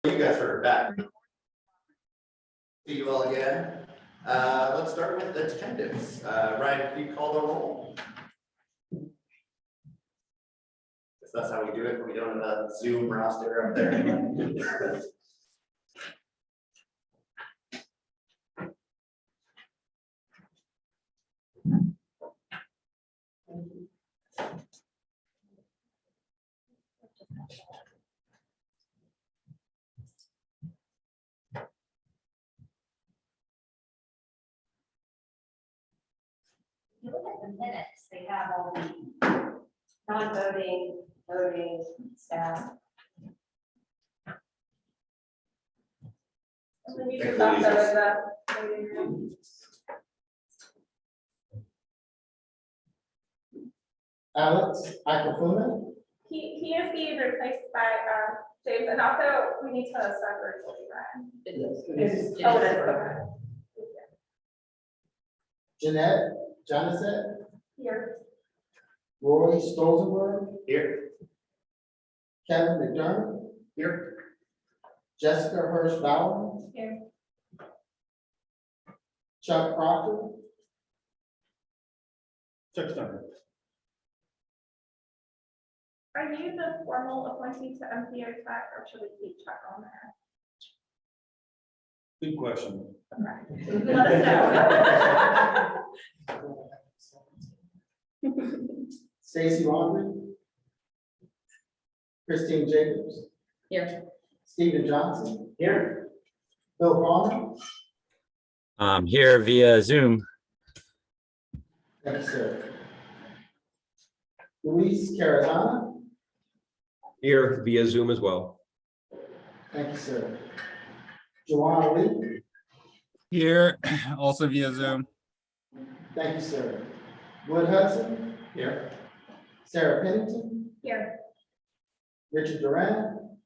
You guys are back. See you all again. Let's start with attendance. Ryan, can you call the roll? Guess that's how we do it. We don't have a Zoom roster up there. You look at the minutes, they have all the non-voting, voting staff. Alex Aquafuna. He is being replaced by James, and also we need to start virtually, Ryan. Oh, it is, okay. Jeanette Johnson. Here. Roy Stolzenberg. Here. Kevin McDermott. Here. Jessica Hirsch Bauer. Here. Chuck Proctor. Chuck Steiner. Are you the formal appointee to MPO Tech, or should we keep Chuck on there? Good question. Okay. Let us know. Stacy Laundrie. Christine Jacobs. Here. Stephen Johnson. Here. Bill Palmer. I'm here via Zoom. Thank you, sir. Luis Carazana. Here via Zoom as well. Thank you, sir. Joanna Lee. Here, also via Zoom. Thank you, sir. Wood Hudson. Here. Sarah Pennington. Here. Richard Duran.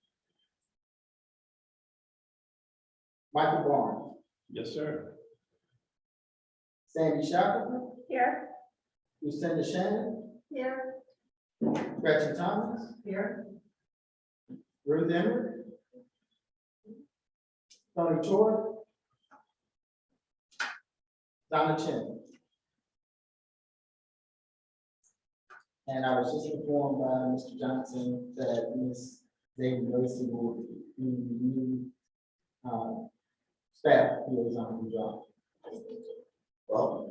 Michael Barnes. Yes, sir. Sandy Shackelford. Here. Lucinda Shannon. Here. Gretchen Thomas. Here. Ruth Emmer. Tony Choi. Donna Chin. And I was just informed by Mr. Johnson that Ms. David Lacey will be the new staff liaison job. Well.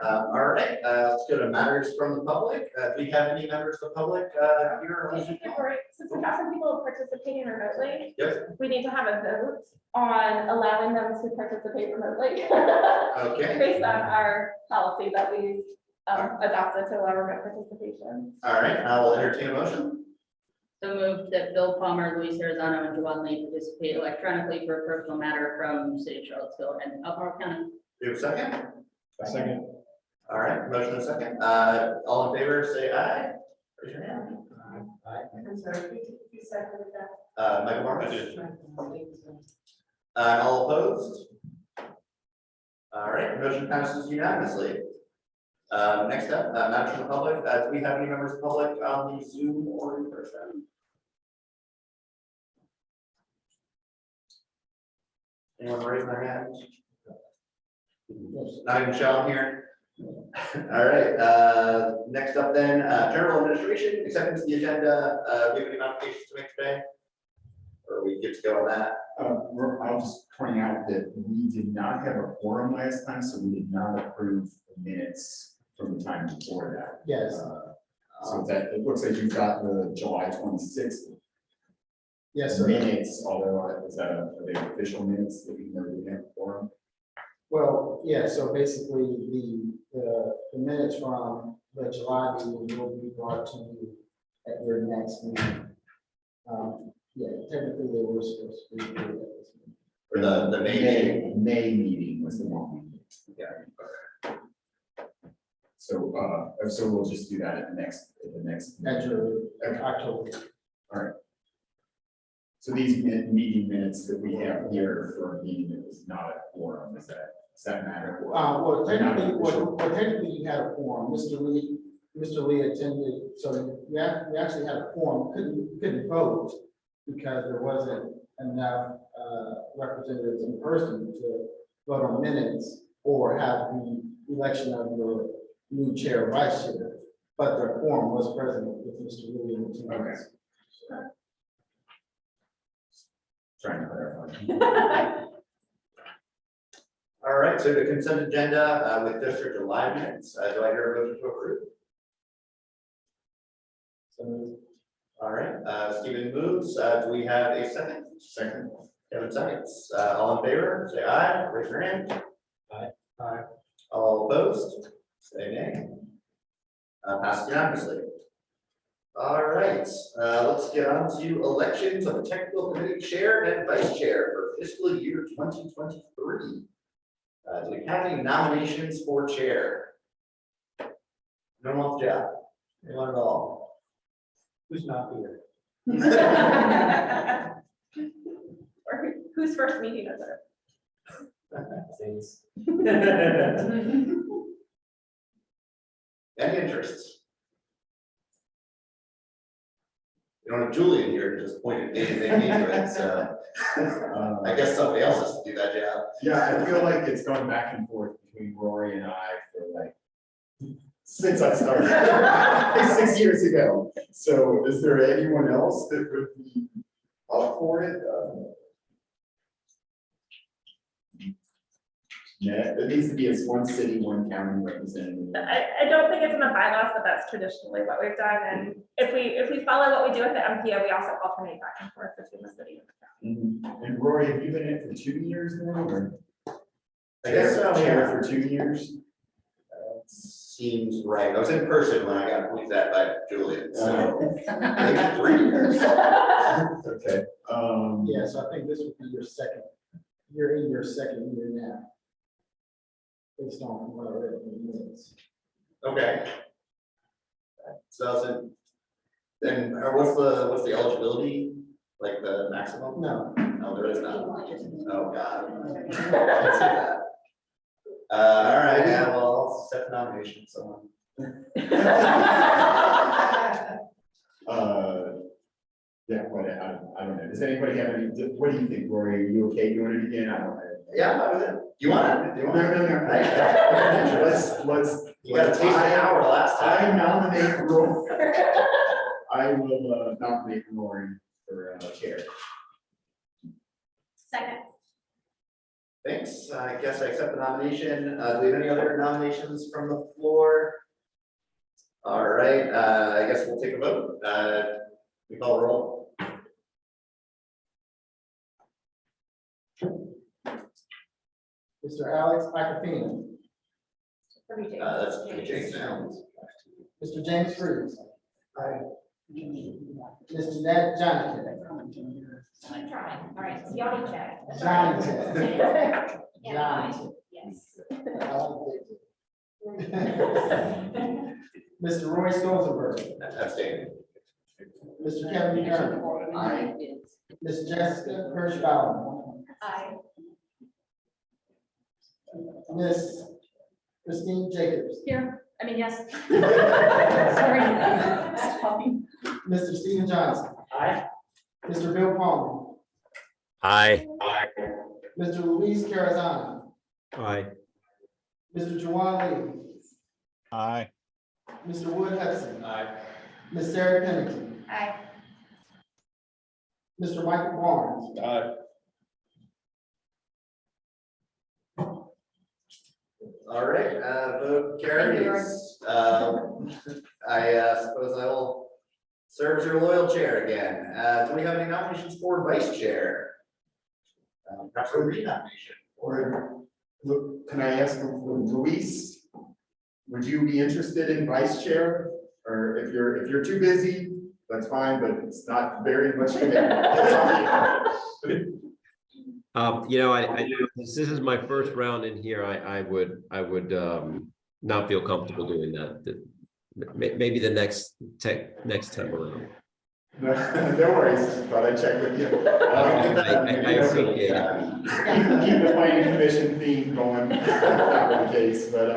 All right, let's go to matters from the public. Do we have any members of the public here? Since we have some people participating remotely, Yes. we need to have a vote on allowing them to participate remotely. Okay. Based on our policy that we adopted to allow remote participation. All right, I will entertain a motion. So moved that Bill Palmer, Luis Arizona, and Joanne Lee participate electronically for a personal matter from City of Charlottesville and Albemarle County. Do you have a second? Second. All right, motion and second. All in favor, say aye. Raise your hand. I'm sorry, you seconded that. Michael Marcus. All opposed? All right, motion passes unanimously. Next up, matters from the public. Do we have any members of the public on the Zoom or in person? Anyone raise their hand? Not even Sean here. All right, next up then, general administration, acceptance of the agenda. Do we have any modifications to make today? Or are we good to go on that? I'll just point out that we did not have a quorum last time, so we did not approve the minutes from the time before that. Yes. So that, it looks like you've got the July 26th Yes, sir. minutes, although is that are they official minutes that we know we have a quorum? Well, yeah, so basically the minutes from the July meeting will be brought to you at your next meeting. Yeah, technically they were supposed to be here at this meeting. For the May meeting? May meeting was the one. Yeah. So, so we'll just do that at the next. At your October. So these meeting minutes that we have here for a meeting that was not a quorum, does that matter? Well, technically you had a quorum. Mr. Lee attended, so we actually had a quorum, couldn't vote. because there wasn't enough representatives in person to vote on minutes or have the election of your new chair or vice chair. But the quorum was present with Mr. Williams. Okay. Trying to clarify. All right, so the consent agenda with district alignments, do I hear a motion to approve? So, All right, Stephen moves, do we have a second? Second. Kevin seconds, all in favor, say aye, raise your hand. Aye. Aye. All opposed, say nay. Passed unanimously. All right, let's get on to elections of the technical committee chair and vice chair for fiscal year 2023. Do we have any nominations for chair? No one wants the job, anyone at all? Who's not here? Or whose first meeting is it? Any interests? You don't have Julian here to just point at me and make me do it, so I guess somebody else has to do that job. Yeah, I feel like it's gone back and forth between Rory and I for like, since I started, like 6 years ago. So is there anyone else that would be up for it? Yeah, it needs to be as one city, one county representative. I don't think it's in the bylaws, but that's traditionally what we've done, and if we follow what we do at the MPO, we also alternate back and forth between the city and the county. And Rory, have you been in it for 2 years now, or? I guess so, Chair yeah. for 2 years? Seems right. I was in person when I got pointed at by Julian, so maybe 3 years. Okay. yeah, so I think this would be your second, you're in your second year now. Based on what I read in the minutes. Okay. So then, what's the eligibility, like the maximum? No, No, there is not. Oh, God. Can't see that. All right, yeah, well, I'll set the nomination, someone. Yeah, but I don't know. Does anybody have any, what do you think, Rory? Are you okay doing it again? I don't know. Yeah, I was in. Do you want it? Do you want it? No. Let's. You got to taste the hour last time. I nominate Rory. I will nominate Rory for chair. Second. Thanks. I guess I accept the nomination. Do we have any other nominations from the floor? All right, I guess we'll take a vote. We call a roll. Mr. Alex Iacofino, That's James now. Mr. James Freeze. Mr. Ned Jonathan. Keep trying. All right, so y'all need to check. Jonathan. Yeah, Jonathan. yes. Mr. Roy Stolzenberg, Abstain. Mr. Kevin McDermott, Aye. Ms. Jessica Hirsch-Bauer, Aye. Ms. Christine Jacobs, Here, I mean, yes. Sorry. Mr. Stephen Johnson. Aye. Mr. Bill Palmer, Aye. Mr. Luis Carazana, Aye. Mr. Juwan Lee, Aye. Mr. Wood Hudson, Aye. Ms. Sarah Pennington, Aye. Mr. Michael Barnes, Aye. All right, vote carries. I suppose I will serve as your loyal chair again. Do we have any nominations for vice chair? Perhaps a renomination. Or, look, can I ask Luis? Would you be interested in vice chair? Or if you're too busy, that's fine, but it's not very much commitment. It's on you. This is my first round in here. I would not feel comfortable doing that. Maybe the next time around. No worries, thought I'd check with you. I appreciate it. Keep the planning commission theme going, if that were the case, but I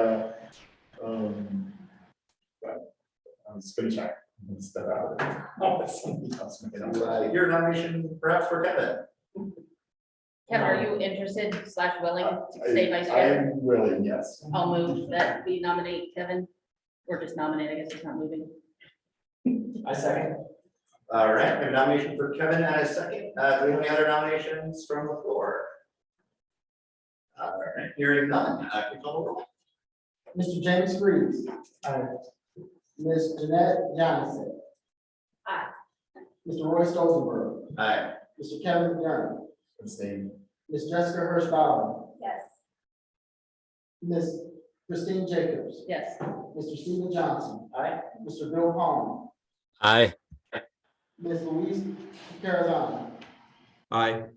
was just gonna check. Step out. I'll let somebody else make it up. Your nomination perhaps for Kevin. Kevin, are you interested / willing to stay vice I chair? am willing, yes. I'll move that we nominate Kevin, or just nominate, I guess he's not moving. I second. All right, we have a nomination for Kevin and a second. Do we have any other nominations from the floor? All right, hearing none, can you call the roll? Mr. James Freeze. Ms. Jeanette Johnson. Aye. Mr. Roy Stolzenberg. Aye. Mr. Kevin McDermott. Abstain. Ms. Jessica Hirsch Bauer. Yes. Ms. Christine Jacobs. Yes. Mr. Stephen Johnson. Aye. Mr. Bill Palmer. Aye. Ms. Louise Carazana. Aye.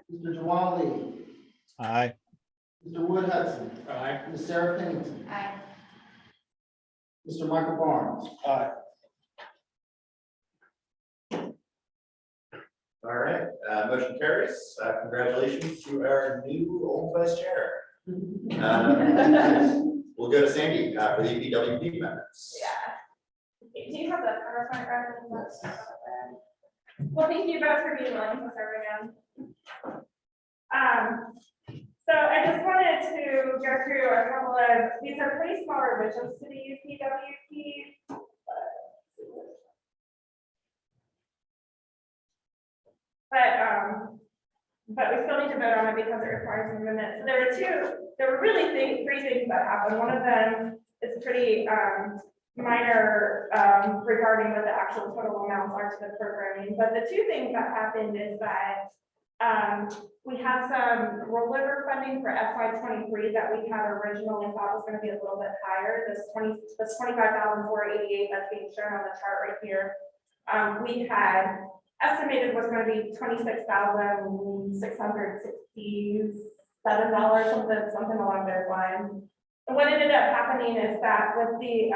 Mr. Jawan Lee. Aye. Mr. Wood Hudson. Aye. Ms. Sarah Pennington. Aye. Mr. Michael Barnes. Aye. All right, motion carries. Congratulations to our new old vice chair. We'll go to Sandy for the EPWP minutes. Yeah. Do you have the PowerPoint reference? Well, thank you both for being willing to serve again. So I just wanted to go through a couple of, these are pretty small revisions to the UPWP. But we still need to vote on it because it requires an amendment. So there were really three things that happened. One of them is pretty minor regarding what the actual total amounts are to the programming. But the two things that happened is that we had some rollover funding for FY23 that we had originally thought was going to be a little bit higher. This 25,488 that's being shown on the chart right here. We had estimated was going to be $26,667, something along those lines. And what ended up happening is that with the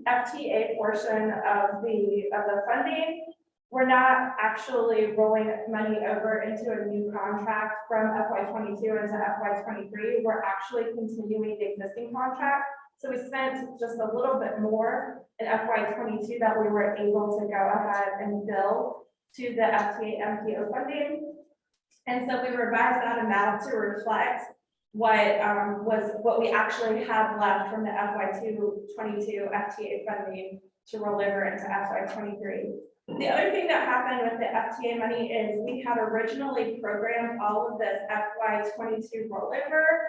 FTA portion of the funding, we're not actually rolling money over into a new contract from FY22 into FY23. We're actually continuing the existing contract. So we spent just a little bit more in FY22 that we were able to go ahead and bill to the FTA MPO funding. And so we revised that amount to reflect what we actually had left from the FY22 FTA funding to roll over into FY23. The other thing that happened with the FTA money is we had originally programmed all of this FY22 rollover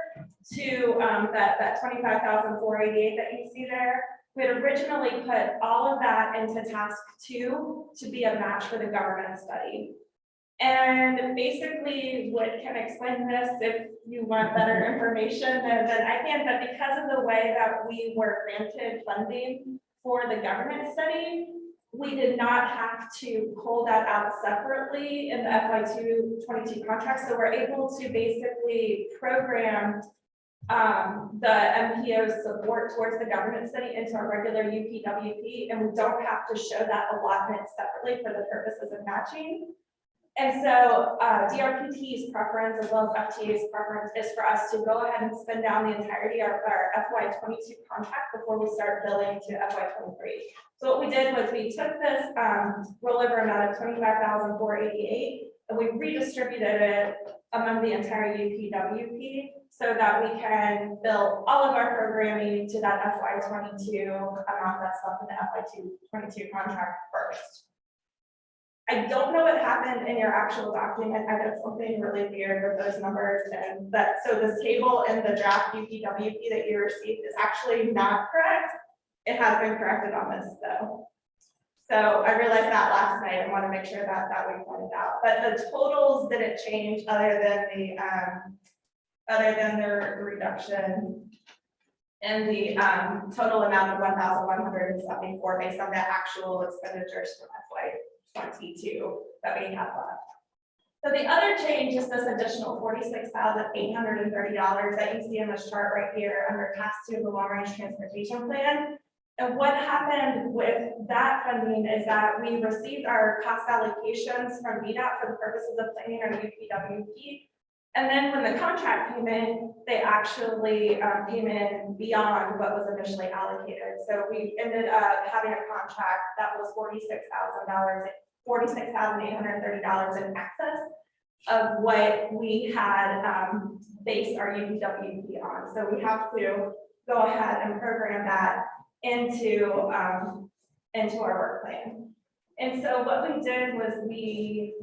to that 25,488 that you see there. We had originally put all of that into task 2 to be a match for the government study. And basically, what can explain this, if you want better information than I can, but because of the way that we were granted funding for the government study, we did not have to pull that out separately in the FY22 contract. So we're able to basically program the MPO support towards the government study into our regular UPWP, and we don't have to show that allotment separately for the purposes of matching. And so DRPT's preference as well as FTA's preference is for us to go ahead and spend down the entirety of our FY22 contract before we start billing to FY23. So what we did was we took this rollover amount of 25,488 and we redistributed it among the entire UPWP so that we can bill all of our programming to that FY22 amount that's left in the FY22 contract first. I don't know what happened in your actual document. I did something really weird with those numbers, and that so this table in the draft UPWP that you received is actually not correct. It has been corrected on this though. So I realized that last night and want to make sure that we pointed out. But the totals didn't change other than the reduction and the total amount of 1,174 based on the actual expenditures from FY22 that we have left. So the other change is this additional $46,830 that you see in this chart right here under task 2 of the long range transportation plan. And what happened with that funding is that we received our cost allocations from VDOT for the purposes of planning our UPWP. And then when the contract came in, they actually came in beyond what was initially allocated. So we ended up having a contract that was $46,830 in excess of what we had based our UPWP on. So we have to go ahead and program that into our work plan. And so what we did was we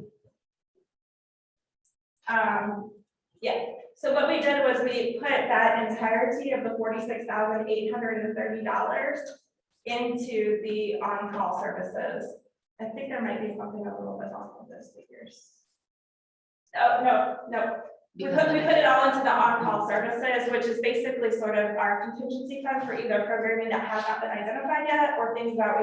put that entirety of the $46,830 into the on-call services. I think there might be something a little bit off of those figures. Oh, no. We put it all into the on-call services, which is basically sort of our contingency fund for either programming that has not been identified yet or things that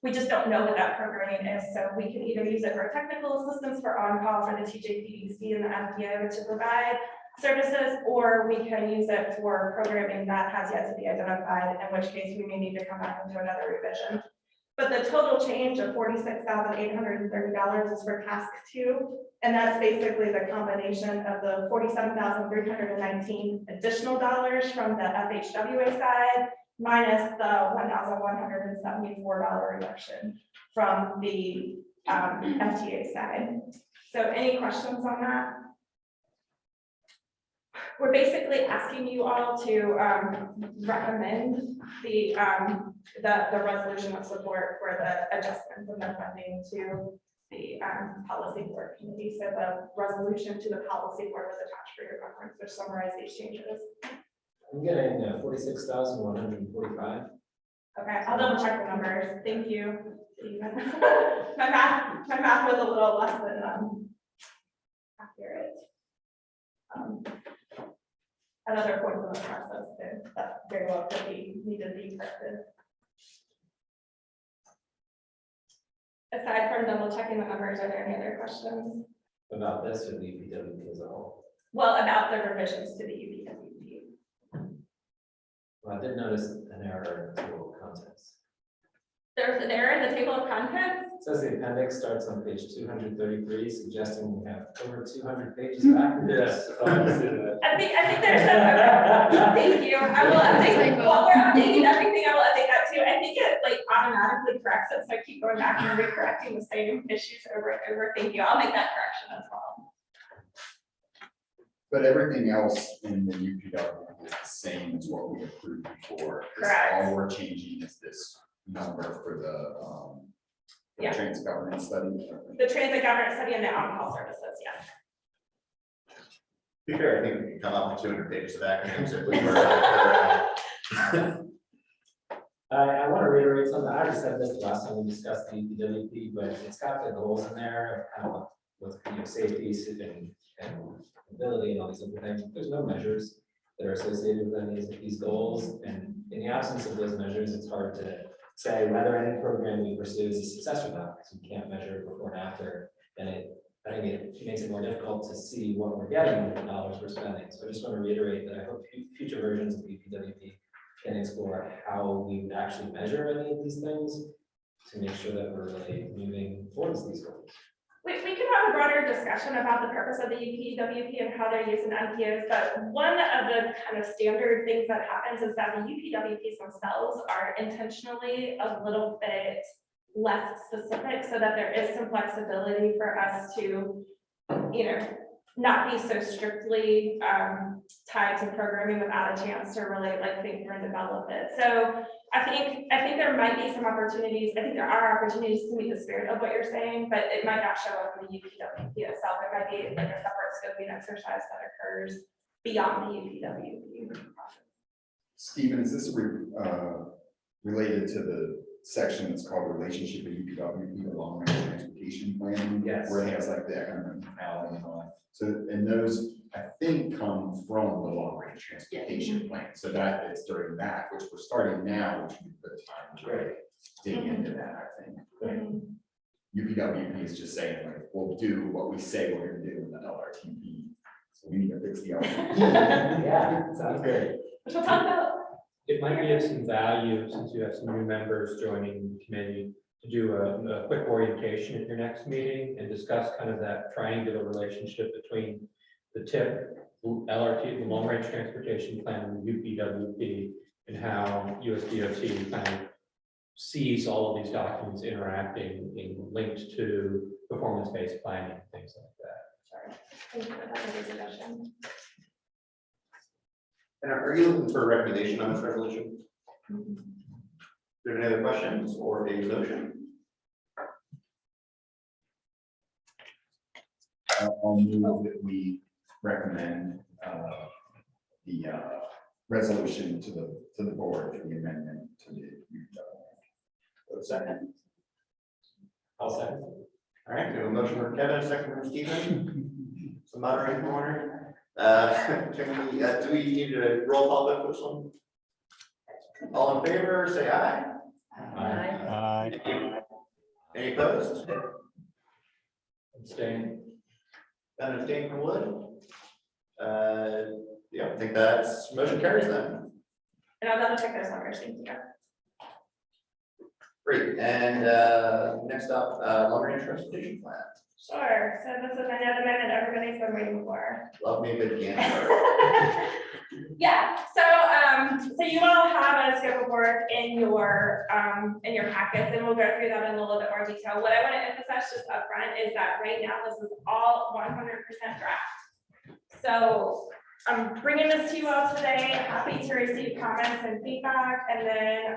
we just don't know what that programming is. So we can either use it for technical assistance for on-call for the TJPDC and the MPO to provide services, or we can use it for programming that has yet to be identified, in which case we may need to come back and do another revision. But the total change of $46,830 is for task 2. And that's basically the combination of the $47,319 additional dollars from the FHWA side, minus the $1,174 reduction from the FTA side. So any questions on that? We're basically asking you all to recommend the resolution of support for the adjustments in the funding to the policy board committee. So the resolution to the policy board was attached for your reference, which summarize these changes. I'm getting 46,145. Okay, I'll double check the numbers. Thank you, Stephen. my math was a little less than accurate. At other points in the process, that very well could be needed to be corrected. Aside from double checking the numbers, are there any other questions? About this or the UPWP as a whole? Well, about the revisions to the UPWP. Well, I did notice an error in the table of contents. There's an error in the table of contents. It says the appendix starts on page 233, suggesting we have over 200 pages back. Yes. I think there's some. Thank you. I will update. While we're updating everything, I will update that too. I think it like automatically corrects it, so I keep going back and recorrecting the same issues over and over. Thank you. I'll make that correction as well. But everything else in the UPW is the same as what we approved before. Correct. All we're changing is this number for the transit governance study. The transit governance study and the on-call services, yes. To be fair, I think we can come up with 200 pages of acronyms if we were. I want to reiterate something. I already said this the last time we discussed the UPWP, but it's got the goals in there, kind of with safety and ability and all these other things. There's no measures that are associated with any of these goals, and in the absence of those measures, it's hard to say whether any program we pursue is a success or not, because we can't measure it before and after, and I think it makes it more difficult to see what we're getting with the dollars we're spending. So I just want to reiterate that I hope future versions of the UPWP can explore how we would actually measure any of these things to make sure that we're really moving towards these goals. We can have a broader discussion about the purpose of the UPWP and how they're used in MPOs, but one of the kind of standard things that happens is that the UPWPs themselves are intentionally a little bit less specific so that there is some flexibility for us to, not be so strictly tied to programming without a chance to really think through and develop it. So I think there might be some opportunities. I think there are opportunities to meet the spirit of what you're saying, but it might not show up in the UPWP itself. It might be like a separate scoping exercise that occurs beyond the UPWP process. Stephen, is this related to the section that's called relationship of UPWP, the long range transportation planning? Yes. Where it has like the economic alley and all that. So, and those I think come from the long range transportation plan. So that is during that, which we're starting now, which would be the time to really dig into that, I think. UPWP is just saying like, we'll do what we say we're gonna do in the LRTP. So we need to fix the LRTP. Yeah, sounds good. Which we'll talk about. It might be of some value, since you have some new members joining the committee, to do a quick orientation at your next meeting and discuss kind of that triangular relationship between the TIP, LRT, the long range transportation plan, UPWP, and how USDOT kind of sees all of these documents interacting and linked to performance-based planning, things like that. Thank you for that discussion. And are you looking for a recommendation on this resolution? Do you have any other questions or a motion? I'll move that we recommend the resolution to the board for the amendment to the. Second. I'll second. All right, we have a motion from Kevin, a second from Stephen. So moderating corner. Can we, do we need a roll call vote for this one? All in favor, say aye. Aye. Any opposed? Abstain. Ben abstained from Wood. Yeah, I think that's motion carries then. And I'll double check those numbers, thank you. Great, and next up, long range transportation plan. Sure, so this is another amendment everybody's been waiting for. Love me a good cancer. Yeah, so you all have a scope of work in your packets, and we'll go through that in a little bit more detail. What I want to emphasize just upfront is that right now, this is all 100% draft. So I'm bringing this to you all today, happy to receive comments and feedback, and then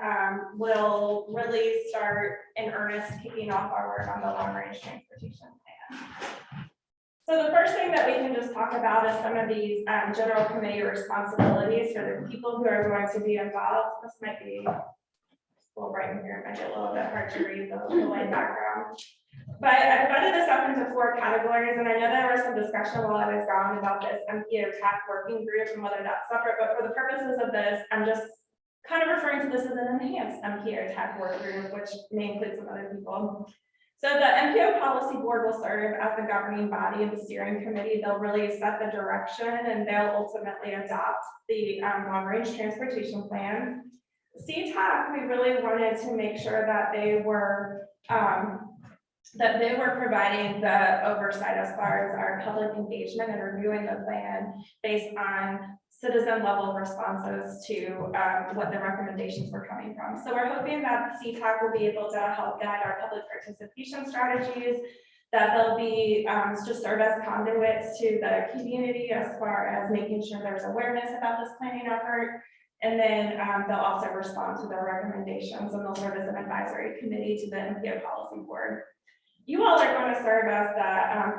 we'll really start in earnest kicking off our work on the long range transportation plan. So the first thing that we can just talk about is some of these general committee responsibilities for the people who are going to be involved. This might be a little bright in here, it might be a little bit hard to read the line background. But I divided this up into 4 categories, and I know there was some discussion while I was gone about this MPO TAC working group and whether that's separate, but for the purposes of this, I'm just kind of referring to this as an enhanced MPO TAC work group, which may include some other people. So the MPO Policy Board will serve as the governing body of the steering committee. They'll really set the direction, and they'll ultimately adopt the long range transportation plan. CTAC, we really wanted to make sure that they were providing the oversight as far as our public engagement and reviewing the plan based on citizen level responses to what the recommendations were coming from. So we're hoping that CTAC will be able to help guide our public participation strategies, that they'll be to serve as conduits to the community as far as making sure there's awareness about this planning effort. And then they'll also respond to their recommendations, and they'll serve as an advisory committee to the MPO Policy Board. You all are going to serve as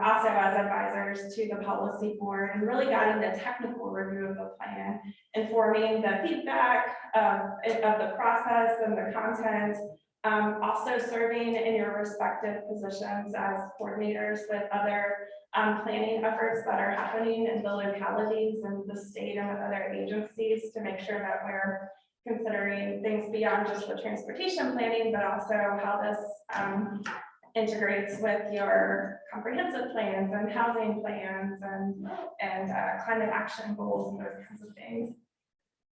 also as advisors to the policy board and really guiding the technical review of the plan, informing the feedback of the process and the content, also serving in your respective positions as coordinators with other planning efforts that are happening in the localities and the state and with other agencies to make sure that we're considering things beyond just the transportation planning, but also how this integrates with your comprehensive plans and housing plans and climate action goals and those kinds of things.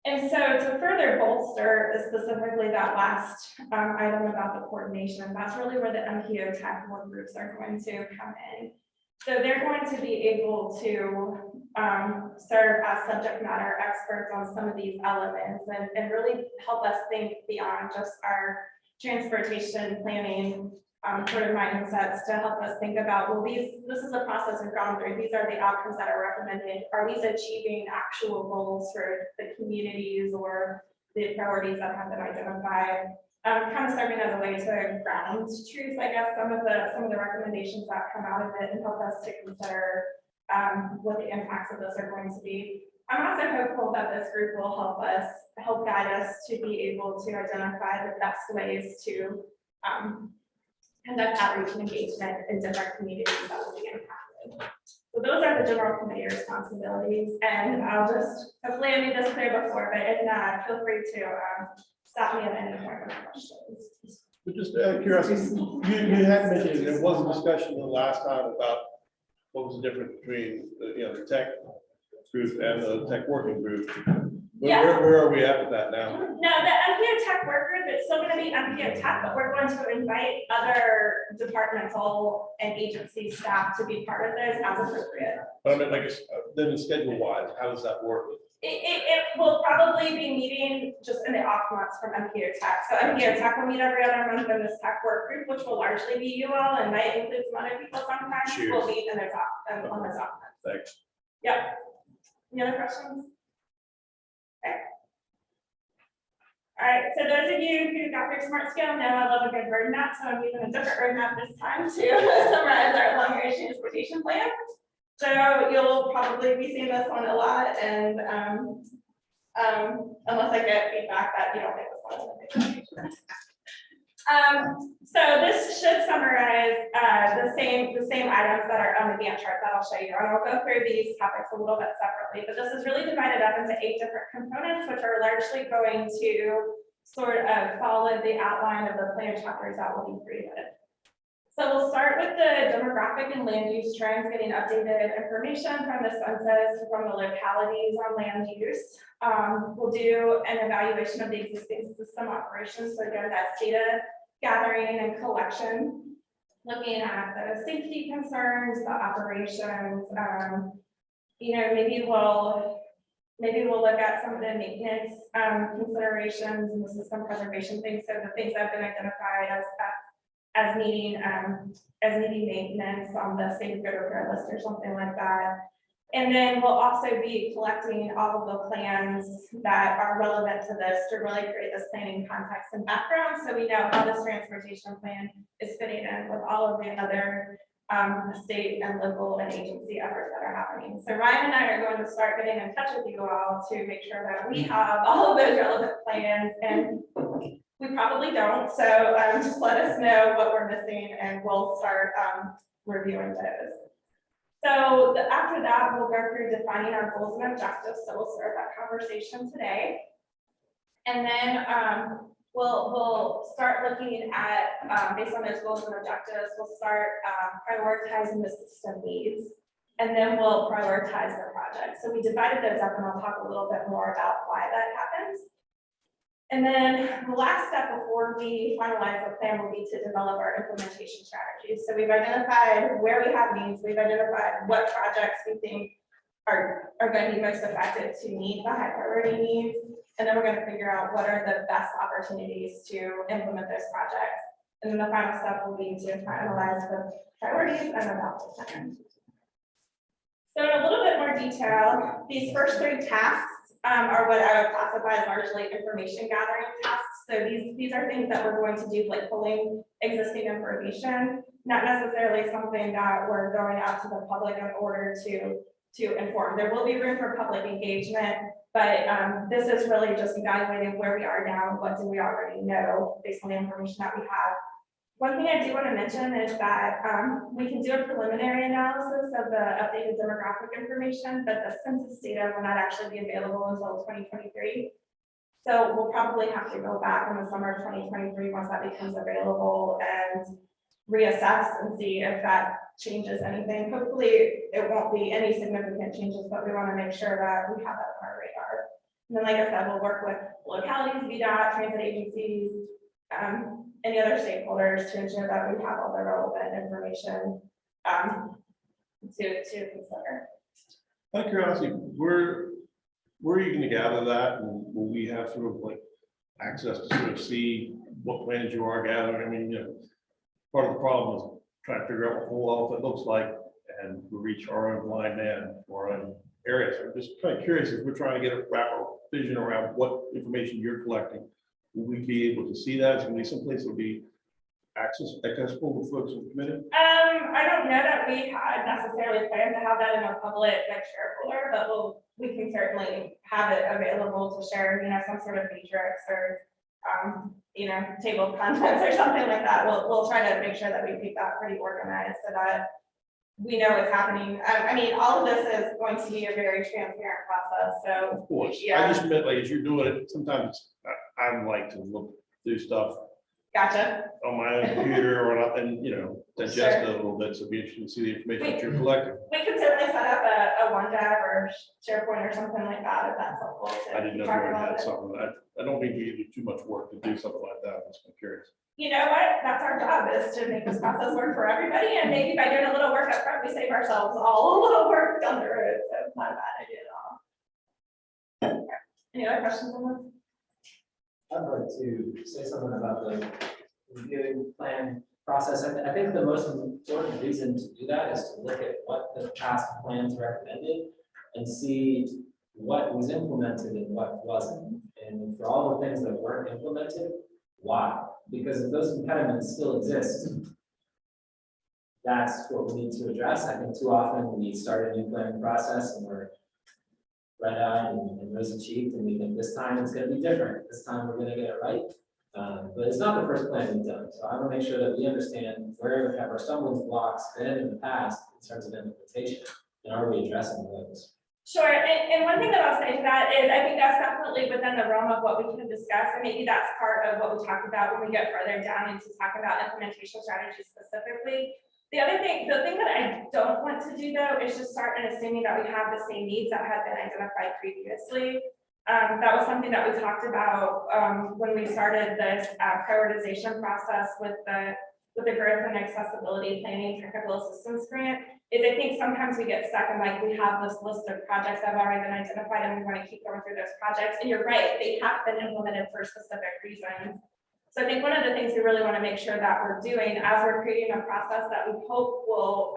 And so to further bolster specifically that last item about the coordination, that's really where the MPO TAC work groups are going to come in. So they're going to be able to serve as subject matter experts on some of these elements and really help us think beyond just our transportation planning sort of mindsets to help us think about, well, this is a process we've gone through. These are the outcomes that are recommended. Are these achieving actual goals for the communities or the priorities that have been identified? Kind of serving as a way to ground truth, I guess, some of the recommendations that come out of it and help us to consider what the impacts of this are going to be. I'm also hopeful that this group will help guide us to be able to identify the best ways to conduct outreach and engagement in different communities that will be impacted. So those are the general committee responsibilities, and I'll just, hopefully I made this clear before, but if not, feel free to stop me at any point with questions. But just out of curiosity, you had mentioned there was a discussion the last time about what was the difference between the tech group and the tech working group. Yeah. Where are we at with that now? No, the MPO Tech work group, it's still gonna be MPO Tech, but we're going to invite other departmental and agency staff to be part of this as appropriate. But I mean, like, then the schedule wise, how does that work? It will probably be meeting just in the off months from MPO Tech. So MPO Tech will meet every other month, and this tech work group, which will largely be you all and might include some other people sometimes, will meet in those off, on those off months. Thanks. Yep. Any other questions? Okay. All right, so those of you who got their smart scale know I love a good roadmap, so I'm using a different roadmap this time to summarize our long-range transportation plan. So you'll probably be seeing this one a lot, and unless I get feedback that you don't think this one is a big presentation. So this should summarize the same items that are on the Gantt chart that I'll show you. And I'll go through these topics a little bit separately, but this is really divided up into 8 different components, which are largely going to sort of follow the outline of the plan chapters that will be created. So we'll start with the demographic and land use trends, getting updated information from the census, from the localities on land use. We'll do an evaluation of the existing system operations. So again, that's data gathering and collection, looking at the safety concerns, the operations. You know, maybe we'll look at some of the maintenance considerations and the system preservation things. So the things that have been identified as needing maintenance on the safe good repair list or something like that. And then we'll also be collecting all of the plans that are relevant to this to really create this planning context and background, so we know how this transportation plan is fitting in with all of the other state and local and agency efforts that are happening. So Ryan and I are going to start getting in touch with you all to make sure that we have all of those relevant plans, and we probably don't. So just let us know what we're missing and we'll start reviewing those. So after that, we'll go through defining our goals and objectives. So we'll start that conversation today. And then we'll start looking at, based on those goals and objectives, we'll start prioritizing the system needs. And then we'll prioritize the project. So we divided those up, and I'll talk a little bit more about why that happens. And then the last step before we finalize the plan will be to develop our implementation strategies. So we've identified where we have needs, we've identified what projects we think are going to be most effective to meet the high priority needs. And then we're going to figure out what are the best opportunities to implement those projects. And then the final step will be to finalize the priorities and adopt the plan. So in a little bit more detail, these first 3 tasks are what I would classify as largely information gathering tasks. So these are things that we're going to do, like pulling existing information, not necessarily something that we're going out to the public in order to inform. There will be room for public engagement, but this is really just evaluating where we are now and what do we already know based on the information that we have. One thing I do want to mention is that we can do a preliminary analysis of the updated demographic information, but the census data will not actually be available until 2023. So we'll probably have to go back in the summer of 2023 once that becomes available and reassess and see if that changes anything. Hopefully it won't be any significant changes, but we want to make sure that we have that on our radar. And then, like I said, we'll work with localities, VDOT, transit agencies, any other stakeholders to ensure that we have all the relevant information to consider. Out of curiosity, where are you going to gather that? And will we have sort of like access to sort of see what plans you are gathering? I mean, you know, part of the problem is trying to figure out what whole elephant looks like, and we reach our own blind man or our own area. So I'm just kind of curious if we're trying to get a wrap vision around what information you're collecting. Will we be able to see that? Is going to be someplace that will be accessible to folks in the committee? I don't know that we had necessarily planned to have that in a public like share folder, but we can certainly have it available to share, you know, some sort of matrix or you know, table of contents or something like that. We'll try to make sure that we keep that pretty organized so that we know what's happening. I mean, all of this is going to be a very transparent process. So Of course. yeah. I just meant like as you're doing it, sometimes I like to look through stuff Gotcha. on my own computer or not, and you know, digest it a little bit, so it'd be interesting to see the information that you're collecting. We could certainly set up a OneDrive or SharePoint or something like that, if that's helpful. I didn't know if you already had something. I don't think we do too much work to do something like that. I'm just curious. You know what, that's our job, is to make this process work for everybody, and maybe by doing a little work up front, we save ourselves all a little work down the road, so it's not a bad idea at all. Any other questions on this? I'd like to say something about the review plan process. I think the most important reason to do that is to look at what the past plans recommended and see what was implemented and what wasn't. And for all the things that weren't implemented, why? Because if those impediments still exist, that's what we need to address. I think too often we start a new planning process and we're red-eyed and rosy-cheeked, and we think this time it's going to be different. This time we're going to get it right. But it's not the first plan we've done. So I want to make sure that we understand where have our stumbling blocks been in the past in terms of implementation, and are we addressing those? Sure, and one thing that I'll say to that is I think that's definitely within the realm of what we can discuss, and maybe that's part of what we talk about when we get further down into talk about implementation strategies specifically. The thing that I don't want to do though is just start and assuming that we have the same needs that had been identified previously. That was something that we talked about when we started this prioritization process with the growth and accessibility planning technical assistance grant. Is I think sometimes we get stuck in like we have this list of projects that have already been identified and we want to keep going through those projects. And you're right, they have been implemented for specific reasons. So I think one of the things we really want to make sure that we're doing as we're creating a process that we hope will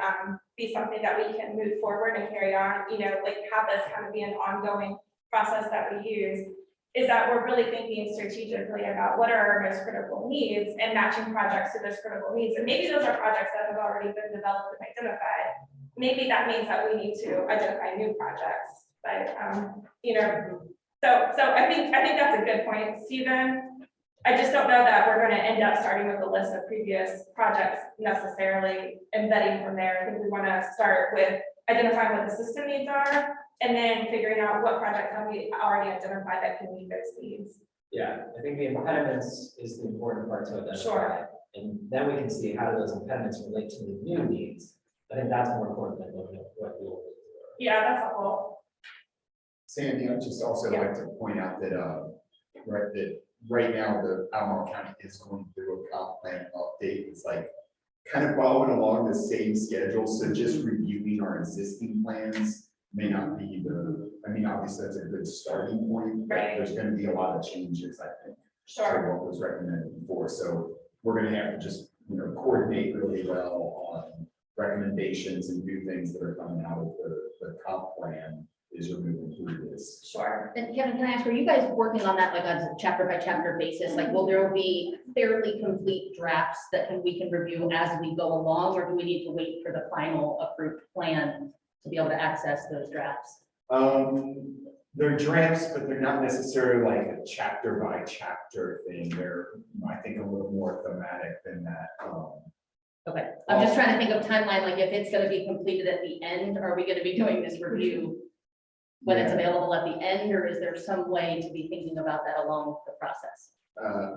be something that we can move forward and carry on, you know, like have this kind of be an ongoing process that we use, is that we're really thinking strategically about what are our most critical needs and matching projects to those critical needs. And maybe those are projects that have already been developed and identified. Maybe that means that we need to identify new projects, but you know, so I think that's a good point, Stephen. I just don't know that we're going to end up starting with a list of previous projects necessarily embedding from there. I think we want to start with identifying what the system needs are and then figuring out what projects have we already identified that can meet those needs. Yeah, I think the impediments is the important part to identify. Sure. And then we can see how do those impediments relate to the new needs. I think that's more important than what the old needs are. Yeah, that's a whole. Sandy, I'd just also like to point out that, right now, the Albemarle County is going through a comp plan update. It's like kind of following along the same schedule. So just reviewing our existing plans may not be obviously that's a good starting point, but Right. there's going to be a lot of changes, I think. Sure. To what was recommended before. So we're going to have to just, coordinate really well on recommendations and do things that are coming out of the comp plan as you're moving through this. Sure. And Kevin, can I ask, are you guys working on that like on a chapter by chapter basis? Like, will there be fairly complete drafts that we can review as we go along, or do we need to wait for the final approved plan to be able to access those drafts? They're drafts, but they're not necessarily like a chapter by chapter thing. They're, I think, a little more thematic than that. Okay, I'm just trying to think of timeline, like if it's gonna be completed at the end, are we gonna be doing this review when it's available at the end, or is there some way to be thinking about that along the process?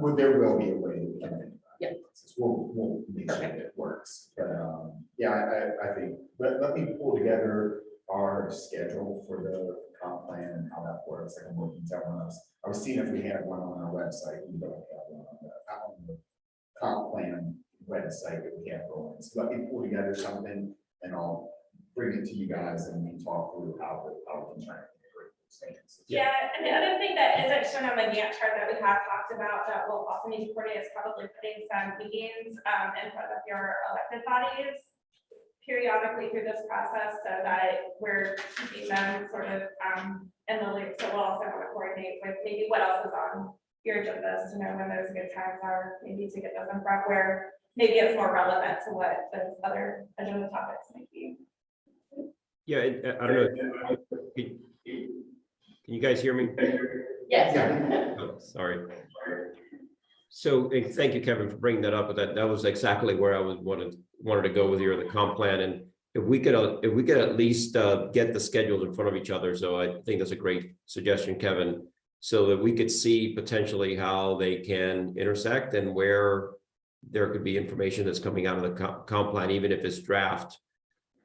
Well, there will be a way that we can think about Yeah. it. We'll make sure that it works. But yeah, I think let me pull together our schedule for the comp plan and how that works. Like more detail on us. I was seeing if we had one on our website. We don't have one on the comp plan website that we have going. So let me pull together something and I'll bring it to you guys and we can talk through how we can try to integrate those things. Yeah, and the other thing that isn't shown on the Gantt chart that we have talked about that we'll also need to coordinate is probably putting some meetings in front of your elected bodies periodically through this process so that we're keeping them sort of in the loop. So we'll also want to coordinate with maybe what else is on your agendas to know when those good times are, maybe to get those in front where maybe it's more relevant to what those other agenda topics might be. Yeah, I don't know. Can you guys hear me? Yes. Oh, sorry. So thank you, Kevin, for bringing that up. But that was exactly where I wanted to go with the comp plan. And if we could at least get the schedules in front of each other. So I think that's a great suggestion, Kevin, so that we could see potentially how they can intersect and where there could be information that's coming out of the comp plan, even if it's draft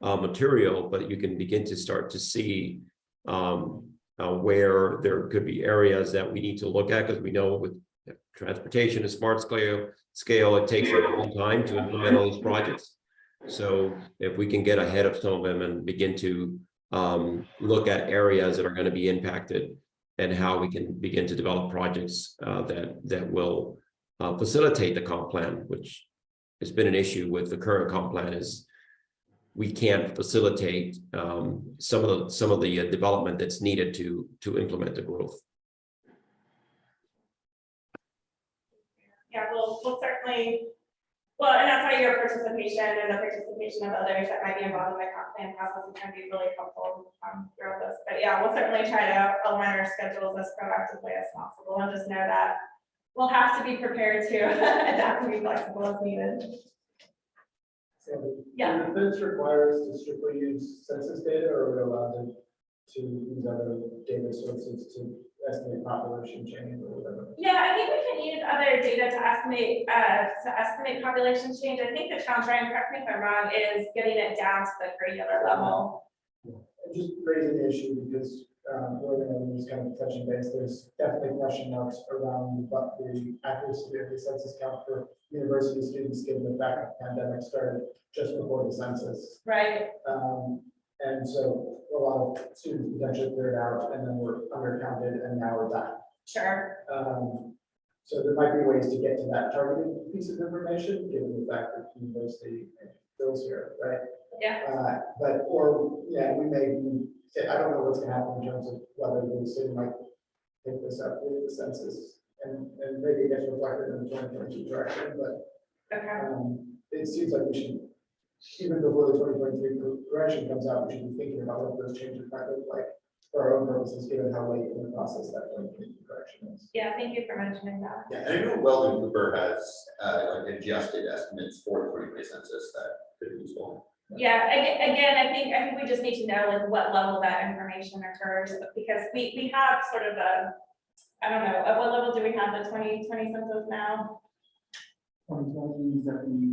material, but you can begin to start to see where there could be areas that we need to look at, because we know with transportation and smart scale, it takes a long time to implement all these projects. So if we can get ahead of some of them and begin to look at areas that are going to be impacted and how we can begin to develop projects that will facilitate the comp plan, which has been an issue with the current comp plan, is we can't facilitate some of the development that's needed to implement the growth. Yeah, we'll certainly, well, and that's why your participation and the participation of others that might be involved in the comp plan process is going to be really helpful throughout this. But yeah, we'll certainly try to align our schedules as proactively as possible, and just know that we'll have to be prepared to adapt and be flexible as needed. Yeah. Do the fence require us to strictly use census data, or are we allowed to use other data sources to estimate population change or whatever? Yeah, I think we can use other data to estimate population change. I think the challenge, Ryan, correct me if I'm wrong, is getting it down to the granular level. I'm just raising the issue because we're going to use kind of touching base. There's definitely question marks around the accuracy of the census count for university students, given the fact that the pandemic started just before the census. Right. And so a lot of students potentially cleared out and then were undercounted, and now we're back. Sure. So there might be ways to get to that targeted piece of information, given the fact that the university fills here, right? Yeah. We may, I don't know what's gonna happen in terms of whether the city might pick this up with the census, and maybe it gets reflected in the 2022 direction, but Okay. it seems like we should, even before the 2023 direction comes out, we should be thinking about what those changes might look like for our own purposes, given how late in the process that 2023 direction is. Yeah, thank you for mentioning that. Yeah, and I know Weldon Cooper has like adjusted estimates for the 2020 census that could be useful. Yeah, again, I think we just need to know like what level that information occurs, because we have sort of a, I don't know, at what level do we have the 2020 census now? 2020 is at the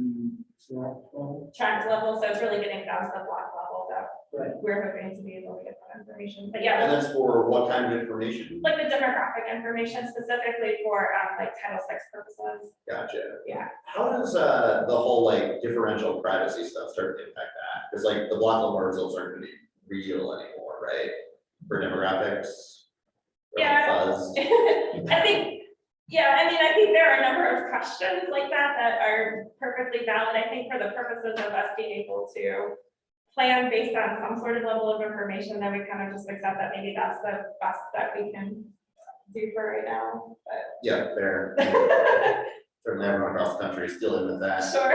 Tract level, so it's really getting down to the block level that Right. we're hoping to be able to get that information. But And yeah, that's for what kind of information? like the demographic information specifically for like Title VI purposes. Gotcha. Yeah. How does the whole like differential privacy stuff start to impact that? Because like the block level results aren't gonna be real anymore, right? For demographics? They're all Yeah. fuzzed. I think, yeah, I mean, I think there are a number of questions like that are perfectly valid. I think for the purposes of us being able to plan based on some sort of level of information, then we kind of just accept that maybe that's the best that we can do for right now, but. Yeah, fair. Certainly everyone across the country is still in with that. Sure.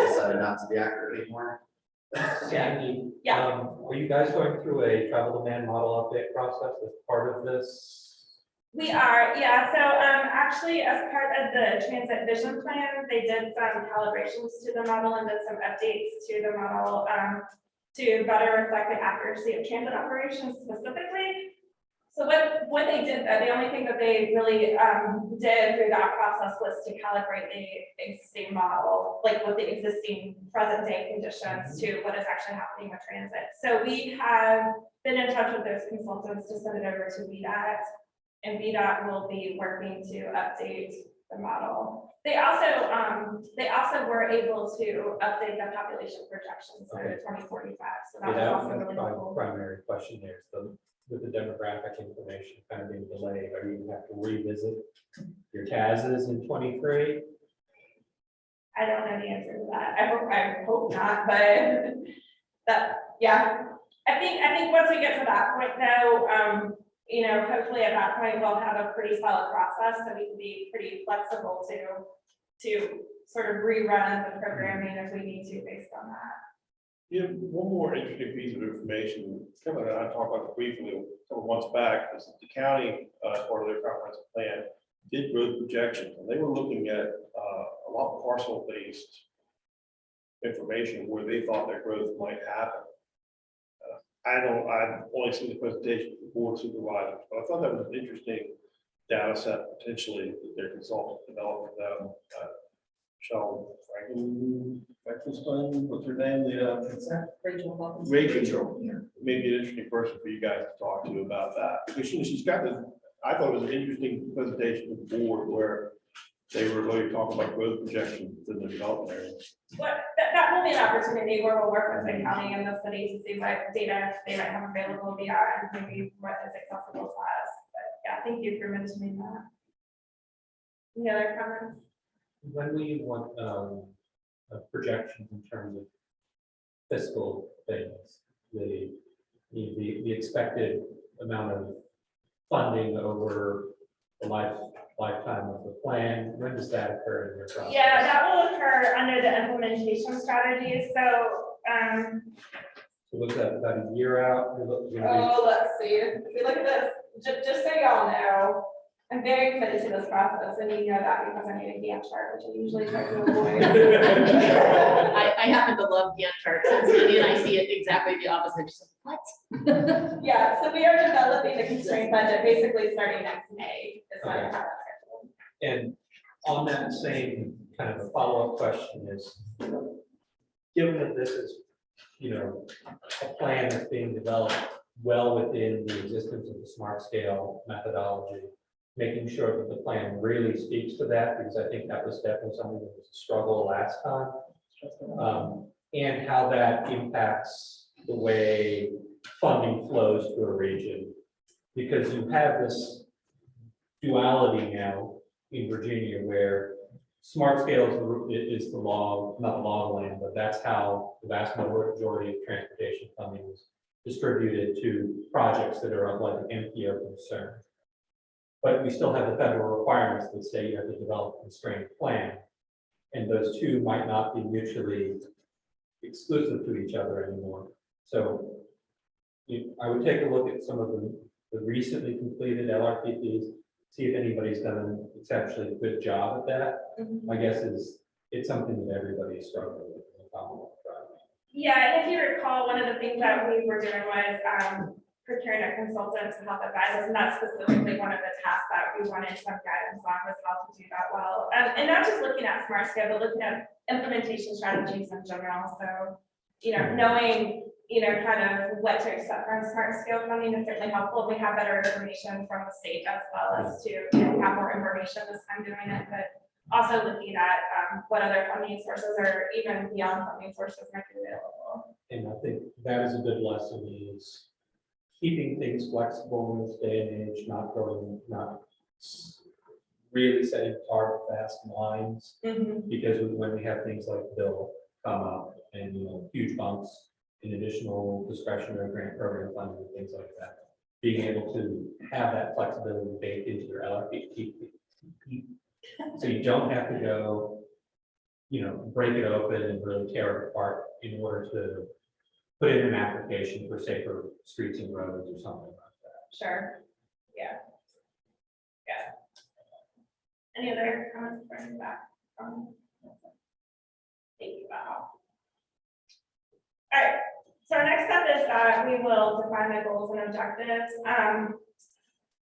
Decided not to be accurate anymore. Sandy, Yeah. are you guys going through a travel demand model update process as part of this? We are, yeah, so actually as part of the transit vision plan, they did some calibrations to the model and did some updates to the model to better reflect the accuracy of transit operations specifically. So what they did, the only thing that they really did through that process was to calibrate the existing model, like with the existing present day conditions to what is actually happening with transit. So we have been in touch with those consultants to send it over to VDOT. And VDOT will be working to update the model. They also were able to update the population projections for 2045. So that was also really cool. Primary question here is with the demographic information kind of being delayed, are you going to have to revisit your TASs in 23? I don't know the answer to that. I hope not, but yeah. I think once we get to that point though, you know, hopefully at that point we'll have a pretty solid process so we can be pretty flexible to sort of rerun the programming if we need to based on that. Yeah, one more interesting piece of information, Kevin and I talked about it briefly a couple months back, is that the county, as part of their comprehensive plan, did growth projections, and they were looking at a lot of parcel-based information where they thought their growth might happen. I've only seen the presentation for board supervisors, but I thought that was an interesting data set potentially that their consultant developed for them. Michelle Frankenstein, what's her name? The Rachel, welcome. Rachel, maybe an interesting person for you guys to talk to about that. Because she's got this, I thought it was an interesting presentation to the board where they were really talking about growth projections in the development area. But that will be an opportunity where we'll work with the county and the city to see what data they might have available beyond maybe what is accessible to us. But yeah, thank you for mentioning that. Any other comments? When we want projections in terms of fiscal things, the expected amount of funding over the lifetime of the plan, when does that occur in your process? Yeah, that will occur under the implementation strategy. So, So was that about a year out? let's see. If we look at this, just so y'all know, I'm very committed to this process, and you know that because I made a Gantt chart, which I usually try to avoid. I happen to love Gantt charts, and Sandy and I see it exactly the opposite. Just like, what? Yeah, so we are developing the constraint budget basically starting next May. Is when I have that scheduled. And on that same kind of a follow-up question is, given that this is, a plan that's being developed well within the existence of the smart scale methodology, making sure that the plan really speaks to that, because I think that was definitely something that was a struggle last time. And how that impacts the way funding flows to a region, because you have this duality now in Virginia where smart scale is the law, not the law of the land, but that's how the vast majority of transportation funding is distributed to projects that are of like an MPO concern. But we still have the federal requirements that say you have to develop a constrained plan. And those two might not be mutually exclusive to each other anymore. So I would take a look at some of the recently completed LRPPs, see if anybody's done an exceptionally good job at that. My guess is it's something that everybody is struggling with in the Commonwealth. Yeah, and if you recall, one of the things that we were doing was procuring a consultant to help advise us, and that's specifically one of the tasks that we wanted some guidance on, was how to do that well. And not just looking at smart scale, but looking at implementation strategies in general. So, knowing, kind of what to expect from smart scale funding is certainly helpful. We have better information from the state as well as to have more information this time doing it, but also looking at what other funding sources or even beyond funding sources might be available. And I think that is a good lesson, is keeping things flexible in this day and age, not really setting hard, fast lines. Because when we have things like bill come up and huge bumps in additional discretionary grant program funding and things like that, being able to have that flexibility baked into your LRP, so you don't have to go, break it open and really tear it apart in order to put in an application for safer streets and roads or something like that. Sure. Yeah. Any other comments bringing back? Thank you, Val. All right. So our next step is that we will define the goals and objectives.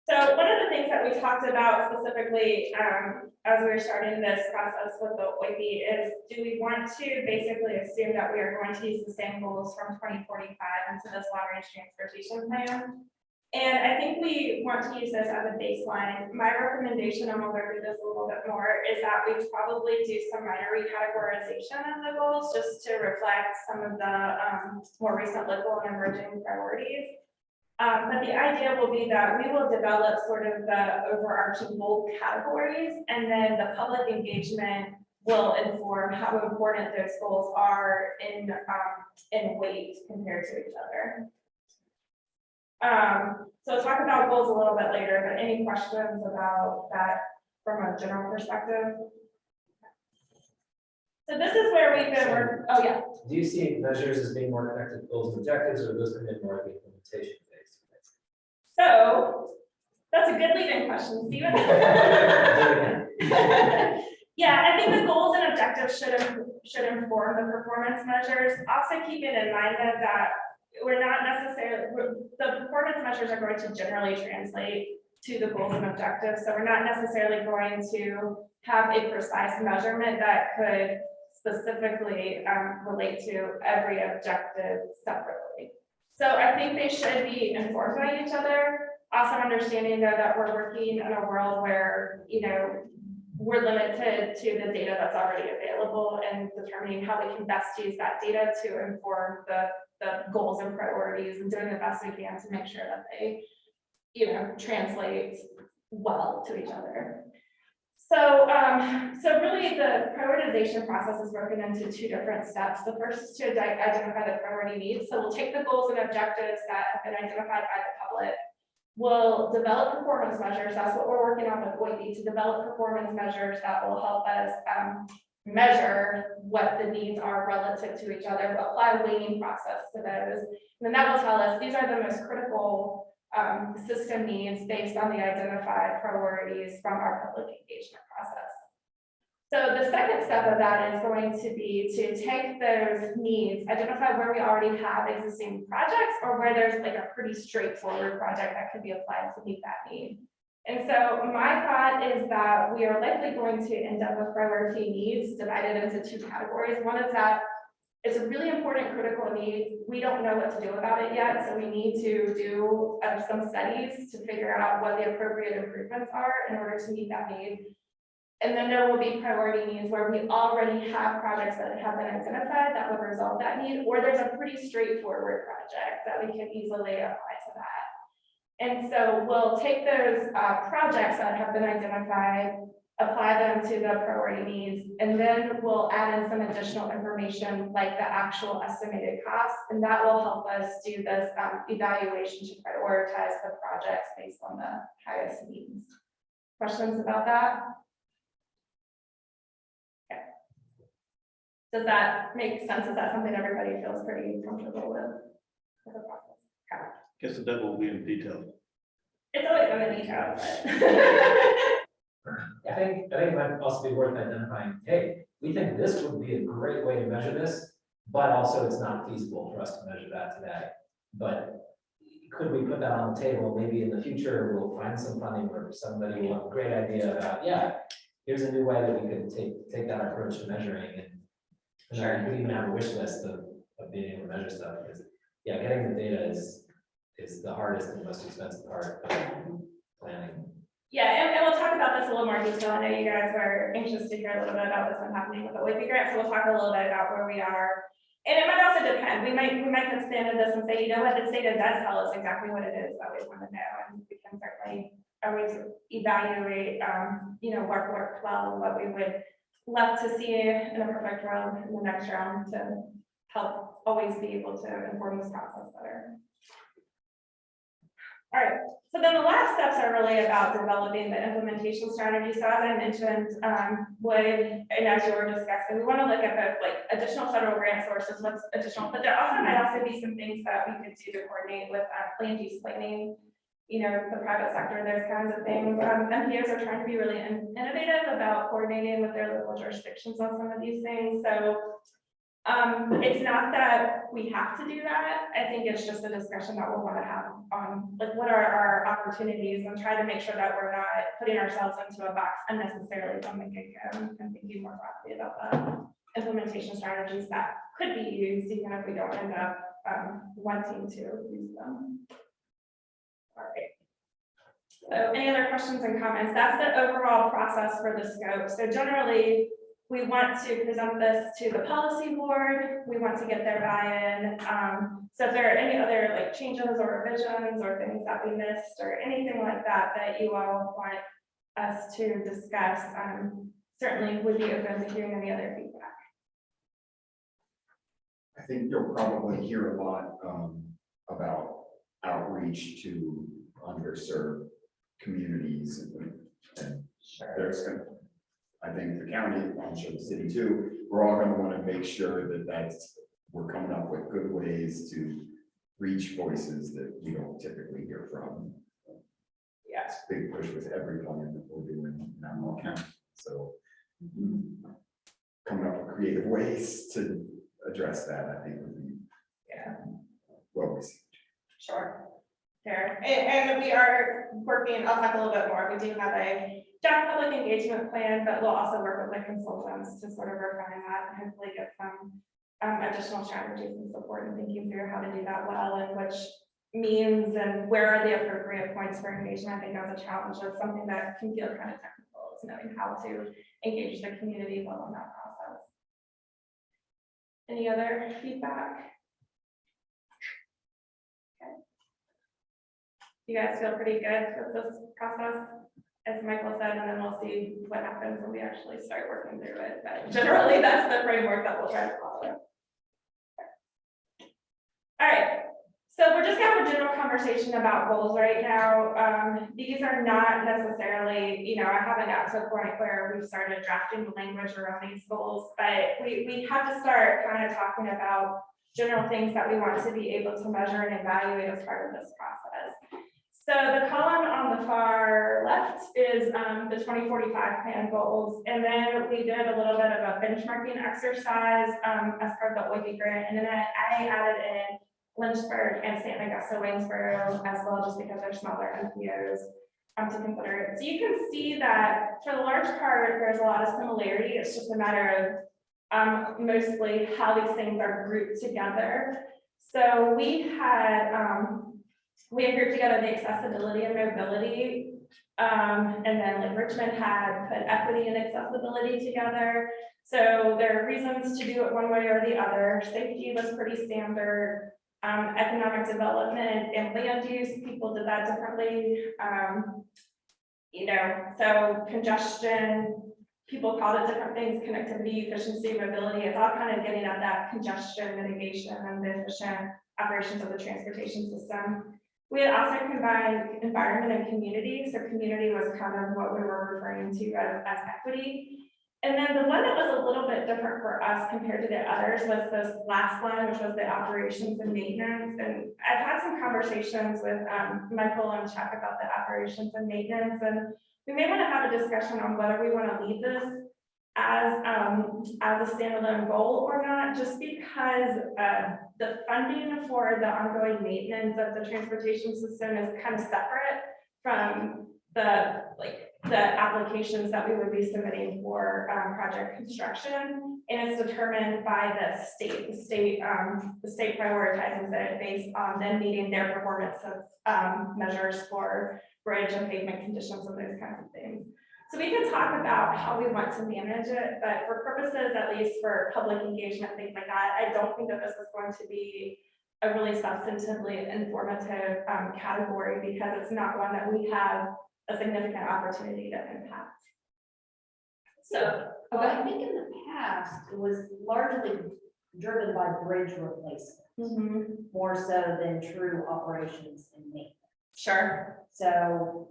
So one of the things that we talked about specifically as we were starting this process with the OIB is, do we want to basically assume that we are going to use the same goals from 2045 into this long-range transportation plan? And I think we want to use this as a baseline. My recommendation, and we'll go through this a little bit more, is that we probably do some minor recategorization of the goals just to reflect some of the more recent local and emerging priorities. But the idea will be that we will develop sort of the overarching goal categories, and then the public engagement will inform how important those goals are in weight compared to each other. So we'll talk about goals a little bit later, but any questions about that from a general perspective? So this is where we've been working. Oh yeah. Do you see measures as being more connected to goals and objectives, or those come in more of the implementation phase? So that's a good lead-in question, Stephen. Yeah, I think the goals and objectives should inform the performance measures. Also keeping in mind that we're not necessarily, the performance measures are going to generally translate to the goals and objectives. So we're not necessarily going to have a precise measurement that could specifically relate to every objective separately. So I think they should be informed by each other. Also understanding though that we're working in a world where, you know, we're limited to the data that's already available and determining how we can best use that data to inform the goals and priorities and doing the best we can to make sure that they, you know, translate well to each other. So, so really the prioritization process is broken into two different steps. The first is to identify the priority needs. So we'll take the goals and objectives that have been identified by the public. We'll develop performance measures. That's what we're working on with OIB, to develop performance measures that will help us measure what the needs are relative to each other, apply a weighting process to those. And then that will tell us these are the most critical system needs based on the identified priorities from our public engagement process. So the second step of that is going to be to take those needs, identify where we already have existing projects or where there's like a pretty straightforward project that could be applied to meet that need. And so my thought is that we are likely going to end up with priority needs divided into two categories. One is that it's a really important critical need. We don't know what to do about it yet, so we need to do some studies to figure out what the appropriate improvements are in order to meet that need. And then there will be priority needs where we already have projects that have been identified that would resolve that need, or there's a pretty straightforward project that we can easily apply to that. And so we'll take those projects that have been identified, apply them to the priority needs, and then we'll add in some additional information like the actual estimated costs, and that will help us do this evaluation to prioritize the projects based on the highest needs. Questions about that? Okay. Does that make sense? Is that something everybody feels pretty comfortable with the process? Okay. Guess the devil will be in the detail. It's always in the details, but I think it might also be worth identifying, hey, we think this would be a great way to measure this, but also it's not feasible for us to measure that today. But could we put that on the table? Maybe in the future, we'll find some funding or somebody will have a great idea about, yeah, here's a new way that we could take that approach to measuring, and then we even have a wish list of being able to measure stuff, because yeah, getting the data is the hardest and most expensive part of planning. yeah, and we'll talk about this a little more detail. I know you guys were anxious to hear a little bit about what's been happening with the OIB grant, so we'll talk a little bit about where we are. And it might also depend. We might expand this and say, you know what, this data does tell us exactly what it is that we want to know, and we can certainly always evaluate, you know, what worked well and what we would love to see in a perfect world in the next round to help always be able to inform this process better. All right, so then the last steps are really about developing the implementation strategy. So as I mentioned, and as you were discussing, we want to look at both like additional federal grant sources, what's additional, but there also might also be some things that we could do to coordinate with land use planning, you know, the private sector, those kinds of things. MPOs are trying to be really innovative about coordinating with their local jurisdictions on some of these things. So it's not that we have to do that. I think it's just a discussion that we'll want to have on like what are our opportunities, and try to make sure that we're not putting ourselves into a box unnecessarily from the get-go, and thinking more broadly about the implementation strategies that could be used even if we don't end up wanting to use them. All right. So any other questions and comments? That's the overall process for the scope. So generally, we want to present this to the policy board. We want to get their buy-in. So if there are any other like changes or revisions or things that we missed or anything like that that you all want us to discuss, certainly would be open to hearing any other feedback. I think you'll probably hear a lot about outreach to underserved communities, and there's going to, I think the county, I'm sure the city too, we're all going to want to make sure that we're coming up with good ways to reach voices that we don't typically hear from. Yeah, it's a big push with every plan that we're doing in Animal County. So coming up with creative ways to address that, I think would be well received. Sure. Fair. And we are working, I'll talk a little bit more. We do have a draft public engagement plan, but we'll also work with the consultants to sort of refine that and hopefully get some additional strategies and support and thinking through how to do that well and which means and where are the appropriate points for engagement. I think that's a challenge of something that can feel kind of technical, is knowing how to engage the community well in that process. Any other feedback? Okay. You guys feel pretty good with this process, as Michael said, and then we'll see what happens when we actually start working through it. But generally, that's the framework that we'll try to follow. All right. So we're just gonna have a general conversation about goals right now. These are not necessarily, you know, I haven't got to a point where we've started drafting the language around these goals, but we have to start kind of talking about general things that we want to be able to measure and evaluate as part of this process. So the column on the far left is the 2045 plan goals. And then we did a little bit of a benchmarking exercise as part of the OIG grant. And then I added in Lynchburg and St. Augusta, Waynesboro as well, just because they're smaller MPOs to consider it. So you can see that for the large part, there's a lot of similarity. It's just a matter of mostly how these things are grouped together. So we had grouped together the accessibility and mobility, and then like Richmond had put equity and accessibility together. So there are reasons to do it one way or the other. Safety was pretty standard. Economic development and land use, people did that differently. You know, so congestion, people called it different things, connectivity, efficiency, mobility. It's all kind of getting at that congestion mitigation and the efficient operations of the transportation system. We had also combined environment and community. So community was kind of what we were referring to as equity. And then the one that was a little bit different for us compared to the others was this last line, which was the operations and maintenance. And I've had some conversations with Michael and Chuck about the operations and maintenance. And we may want to have a discussion on whether we want to leave this as a standalone goal or not, just because the funding for the ongoing maintenance of the transportation system is kind of separate from the applications that we would be submitting for project construction, and it's determined by the state. The state prioritizes it based on them meeting their performance of measures for bridge and pavement conditions and those kinds of things. So we can talk about how we want to manage it, but for purposes, at least for public engagement, things like that, I don't think that this is going to be a really substantively informative category, because it's not one that we have a significant opportunity to impact. So, Well, I think in the past, it was largely driven by bridge replacement, more so than true operations and maintenance. Sure. So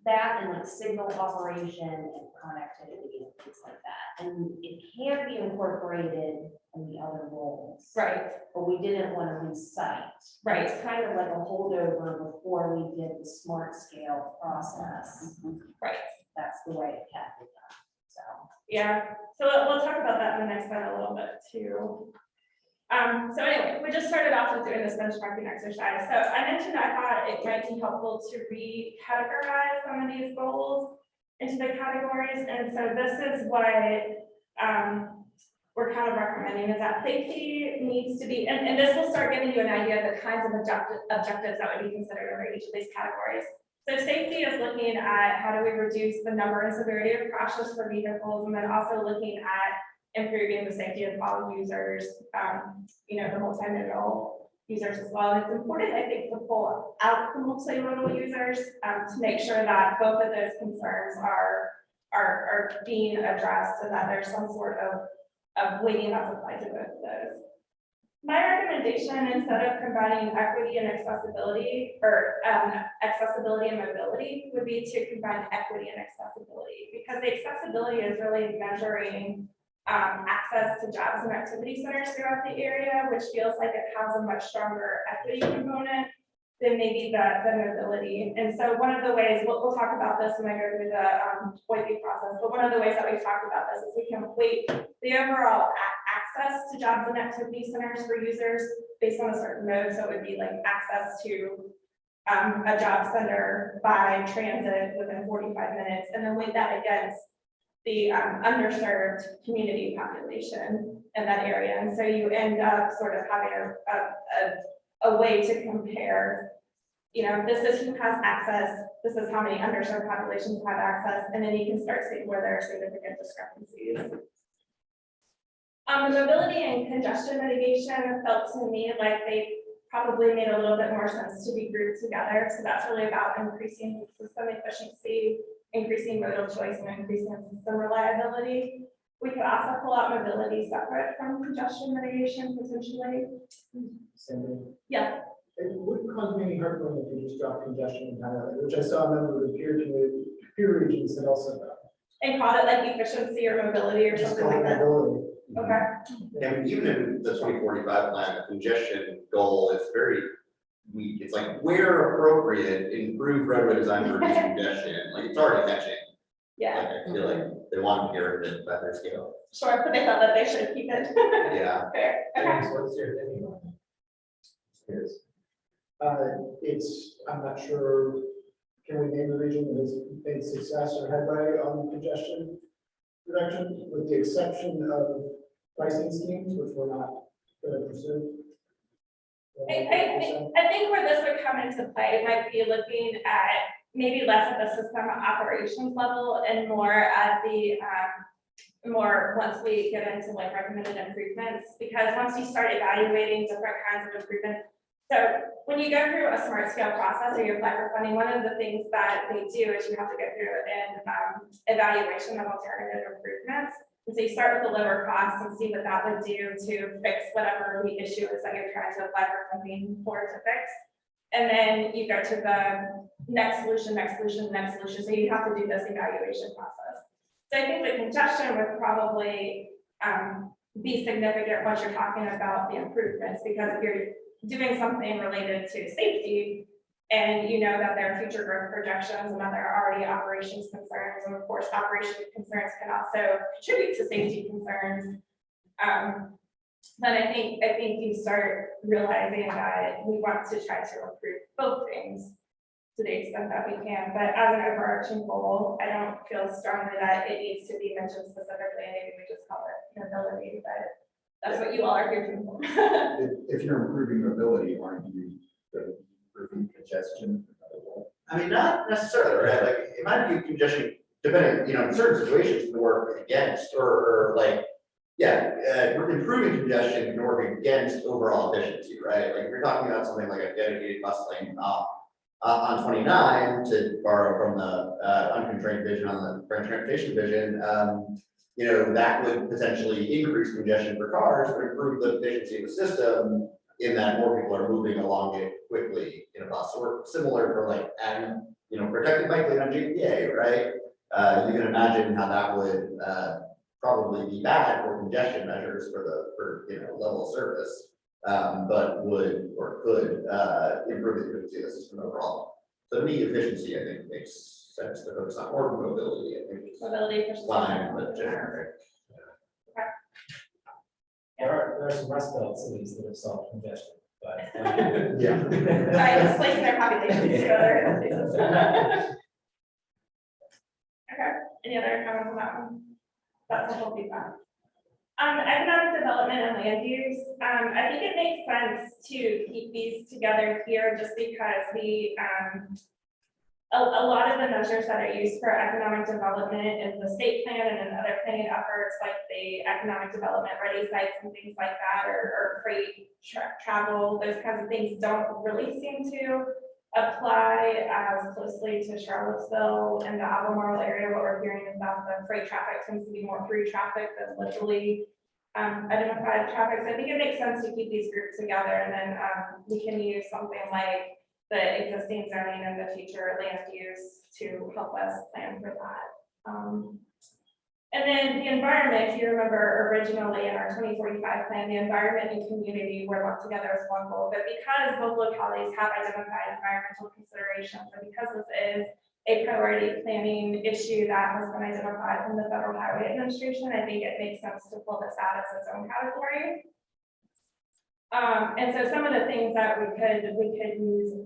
that and like signal operation and connectivity and things like that. And it can be incorporated in the other roles. Right. But we didn't want to lose sight. Right. It's kind of like a holdover before we did the smart scale process. Right. That's the way it had to be done. So yeah. So we'll talk about that in the next slide a little bit too. So anyway, we just started off with doing this benchmarking exercise. So I mentioned I thought it might be helpful to recategorize some of these goals into the categories. And so this is what we're kind of recommending, is that safety needs to be, and this will start giving you an idea of the kinds of objectives that would be considered under each of these categories. So safety is looking at how do we reduce the number and severity of crashes for vehicles, and then also looking at improving the safety of all users, you know, the multimodal users as well. And it's important, I think, to pull out the multimodal users to make sure that both of those concerns are being addressed, so that there's some sort of weighting that's applied to both of those. My recommendation, instead of combining equity and accessibility, or accessibility and mobility, would be to combine equity and accessibility, because the accessibility is really measuring access to jobs and activity centers throughout the area, which feels like it has a much stronger equity component than maybe the mobility. And so one of the ways, we'll talk about this when I go through the OIP process, but one of the ways that we've talked about this is we can weight the overall access to jobs and activity centers for users based on a certain mode. So it would be like access to a job center by transit within 45 minutes, and then weigh that against the underserved community population in that area. And so you end up sort of having a way to compare, you know, this is who has access, this is how many underserved populations have access, and then you can start seeing where there are significant discrepancies. The mobility and congestion mitigation felt to me like they probably made a little bit more sense to be grouped together. So that's really about increasing system efficiency, increasing modal choice, and increasing system reliability. We could also pull out mobility separate from congestion mitigation potentially. Cindy? Yeah. It wouldn't cause me any heartburn if you just drop congestion and highlight, which I saw a number of peer regions that also done. And call it like efficiency or mobility or Just something call like it that. mobility. Okay. And even in the 2045 plan, the congestion goal is very weak. It's like where appropriate, improve roadway design to reduce congestion. Like it's already catching. Yeah, Like I feel like they want to get rid of it at their scale. sure, but they felt that they should keep it. Yeah. Fair, okay. James, what's your opinion on it? I'm not sure, can we name a region that has made success or headway on congestion reduction, with the exception of pricing schemes, which we're not going to pursue? I think where this would come into play might be looking at maybe less at the system operations level and more at the, more once we get into like recommended improvements, because once you start evaluating different kinds of improvements. So when you go through a smart scale process or you apply for funding, one of the things that they do is you have to go through an evaluation of alternative improvements. And so you start with the lower cost and see what that would do to fix whatever the issue is that you're trying to apply for funding for to fix. And then you go to the next solution, next solution, next solution. So you have to do this evaluation process. So I think the congestion would probably be significant once you're talking about the improvements, because if you're doing something related to safety and you know that there are future growth projections and that there are already operations concerns, and of course operation concerns can also contribute to safety concerns, then I think you start realizing that we want to try to improve both things to the extent that we can. But as an overarching goal, I don't feel strongly that it needs to be mentioned specifically, and maybe we just call it mobility, but that's what you all are here for. If you're improving mobility, aren't you improving congestion? I mean, not necessarily, right? Like, in my view, congestion, depending, you know, in certain situations can work against, or like, yeah, improving congestion can work against overall efficiency, right? Like, if you're talking about something like a dedicated bus lane on 29, to borrow from the unconstrained vision on the transportation vision, you know, that would potentially increase congestion for cars, but improve the efficiency of the system in that more people are moving along it quickly in a bus. Or similar for like adding, you know, protected bike lane on JPA, right? You can imagine how that would probably be bad for congestion measures for you know, level of service, but would or could improve the efficiency of the system overall. So to me, efficiency, I think, makes sense to focus on, or mobility, I think. Mobility, efficiency. Fine, but generic. There are some Rust Belt cities that have solved congestion, but. Yeah. By displacing their populations to other places. Okay, any other comments on that one? That's the whole feedback. Economic development and land use. I think it makes sense to keep these together here just because the a lot of the measures that are used for economic development in the state plan and in other planning efforts, like the economic development ready sites and things like that, or freight travel, those kinds of things don't really seem to apply as closely to Charlottesville and the Albemarle area. What we're hearing is that the freight traffic tends to be more through traffic than locally identified traffic. So I think it makes sense to keep these groups together, and then we can use something like the existing zoning and the future land use to help us plan for that. And then the environment, if you remember originally in our 2045 plan, the environment and community were lumped together as one goal, but because both localities have identified environmental considerations, and because this is a priority planning issue that has been identified from the Federal Highway Administration, I think it makes sense to pull this out as its own category. And so some of the things that we could use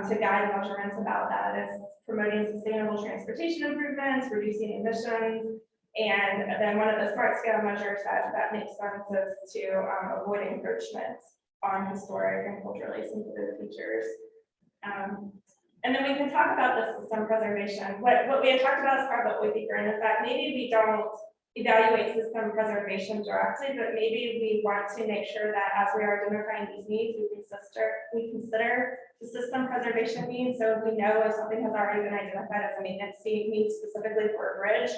to guide measurements about that is promoting sustainable transportation improvements, reducing emissions. And then one of the smart scale measures that makes sense is to avoid encroachment on historic and culturally sensitive features. And then we can talk about the system preservation. What we had talked about is probably bigger in effect. Maybe we don't evaluate system preservation directly, but maybe we want to make sure that as we are identifying these needs, we consider the system preservation needs. So if we know if something has already been identified as a maintenance need specifically for a bridge,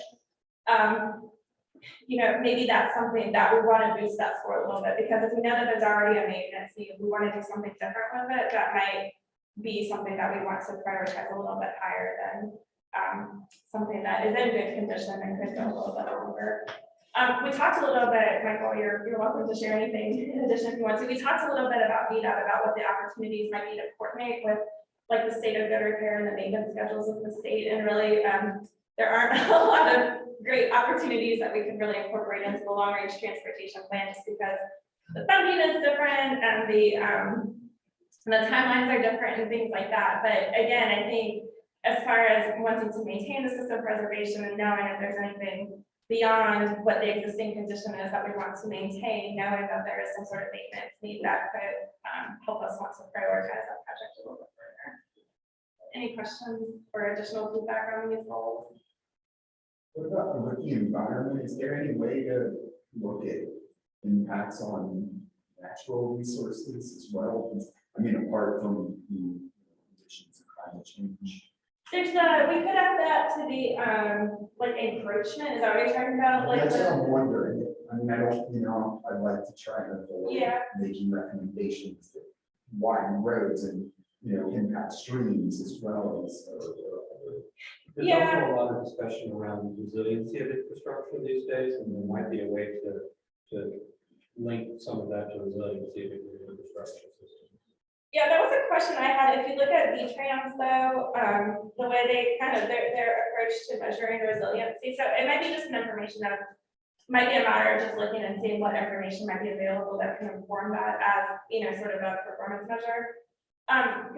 maybe that's something that we want to boost that for a little bit, because if we know that there's already a maintenance need, we want to do something different with it, that might be something that we want to prioritize a little bit higher than something that is in good condition and could go a little bit longer. We talked a little bit, Michael, you're welcome to share anything in addition if you want to. We talked a little bit about VDOT, about what the opportunities might be to coordinate with like the state of good repair and the maintenance schedules of the state. And really, there aren't a lot of great opportunities that we can really incorporate into the long range transportation plan, just because the funding is different and the timelines are different and things like that. But again, I think as far as wanting to maintain the system preservation and knowing if there's anything beyond what the existing condition is that we want to maintain, knowing that there is some sort of maintenance need that could help us want to prioritize that project a little bit further. Any questions or additional feedback on these goals? What about the environment? Is there any way to look at impacts on natural resources as well? I mean, apart from the conditions of climate change. There's we could add that to the like encroachment. Is that what you're talking about? Like, That's what I'm wondering. I mean, I don't, I'd like to try and avoid making recommendations that widen roads and, impact streams as well as. There's also a lot of discussion around resiliency of infrastructure these days, and there might be a way to link some of that to resiliency of infrastructure systems. Yeah, that was a question I had. If you look at V-Trans though, the way they kind of their approach to measuring resiliency. So it might be just an information that might be a matter of just looking and seeing what information might be available that can inform that as, sort of a performance measure.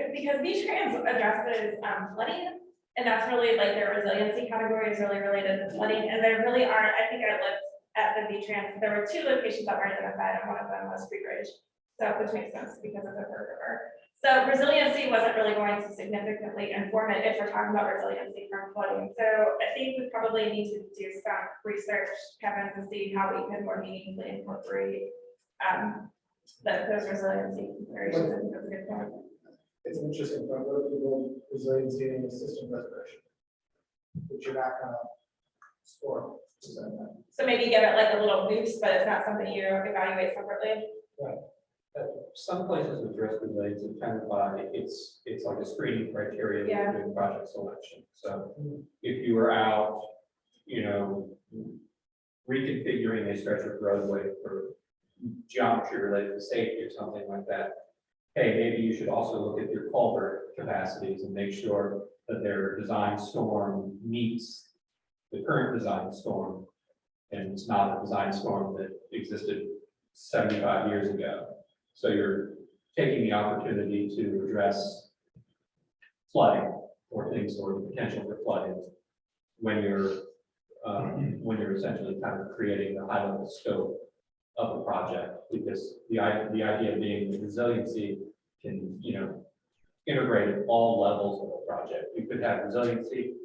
Because V-Trans addresses flooding, and that's really like their resiliency category is really related to flooding. And there really aren't, I think I looked at the V-Trans, there were 2 locations that were identified, and one of them was Free Bridge. So, which makes sense because of the Bird River. So resiliency wasn't really going to significantly inform it if we're talking about resiliency from flooding. So I think we probably need to do some research, Kevin, to see how we can more meaningfully incorporate those resiliency considerations. I think that's a good point. It's an interesting point, what if we go resiliency and system preservation, which you're not gonna score. So maybe give it like a little boost, but it's not something you evaluate separately. Right. Some places address resiliency kind of by it's like a screening criteria in project selection. So if you were out, reconfiguring a stretch of roadway for geometry related to safety or something like that, hey, maybe you should also look at your culvert capacities and make sure that their design storm meets the current design storm, and it's not a design storm that existed 75 years ago. So you're taking the opportunity to address flooding or things or the potential for flooding when you're essentially kind of creating a high level scope of the project, because the idea being that resiliency can, integrate at all levels of a project. You could have resiliency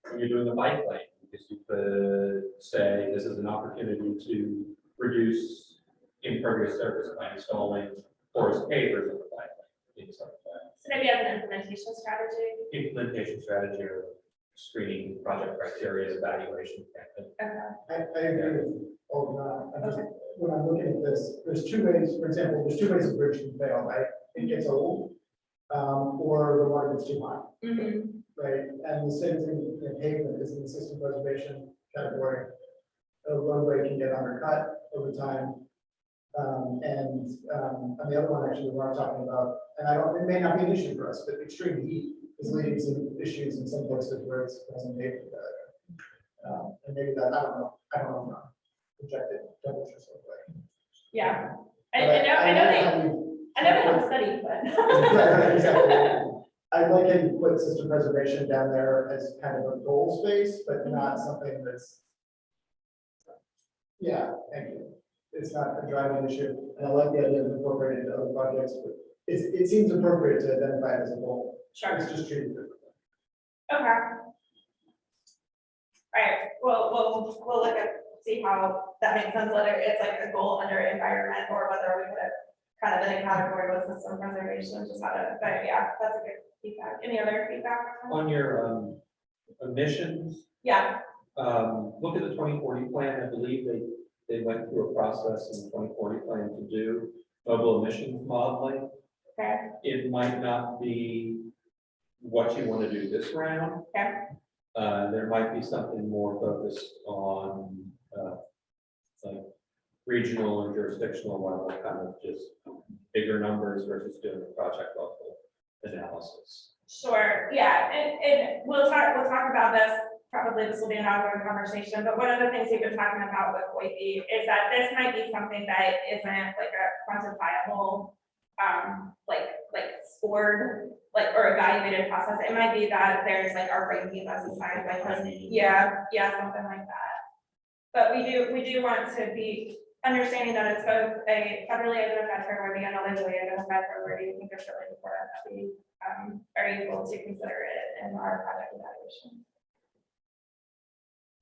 when you're doing the bike lane, because you could say this is an opportunity to reduce impervious surface by installing porous pavers on the bike lane, things like that. So maybe as an implementation strategy. Implementation strategy or screening project criteria evaluation. I agree with all of that. When I'm looking at this, there's 2 ways, for example, there's 2 ways a bridge can fail, right? It gets old, or the water gets too high, right? And the same thing in pavement is in the system preservation category. A roadway can get undercut over time. And on the other one, actually, we are talking about, and it may not be an issue for us, but extreme heat is leading to issues in some places where it's present pavement. And maybe that, I don't know, projected temperatures look like. Yeah, I know they have a study, but. Exactly. I like how you put system preservation down there as kind of a goal space, but not something that's. Yeah, thank you. It's not a driving issue, and I like the idea of incorporating into other projects, but it seems appropriate to identify it as a goal. Sure. It's just treated differently. Okay. All right, well, we'll look at, see how that makes sense, whether it's like a goal under environment or whether we put it kind of in a category with system preservation, just how to, but yeah, that's a good feedback. Any other feedback? On your emissions, Yeah, look at the 2040 plan. I believe they went through a process in the 2040 plan to do mobile emissions modeling. okay, It might not be what you want to do this round. okay, There might be something more focused on like regional or jurisdictional level, kind of just bigger numbers versus doing a project level analysis. sure, yeah, and we'll talk about this, probably this will be an ongoing conversation, but one of the things we've been talking about with Boise is that this might be something that isn't like a quantifiable, like scored, like, or evaluated process. It might be that there's like our ranking that's assigned, like, yeah, something like that. But we do want to be understanding that it's both a federally identified priority and a legally identified priority. I think it's really important that we are able to consider it in our project evaluation.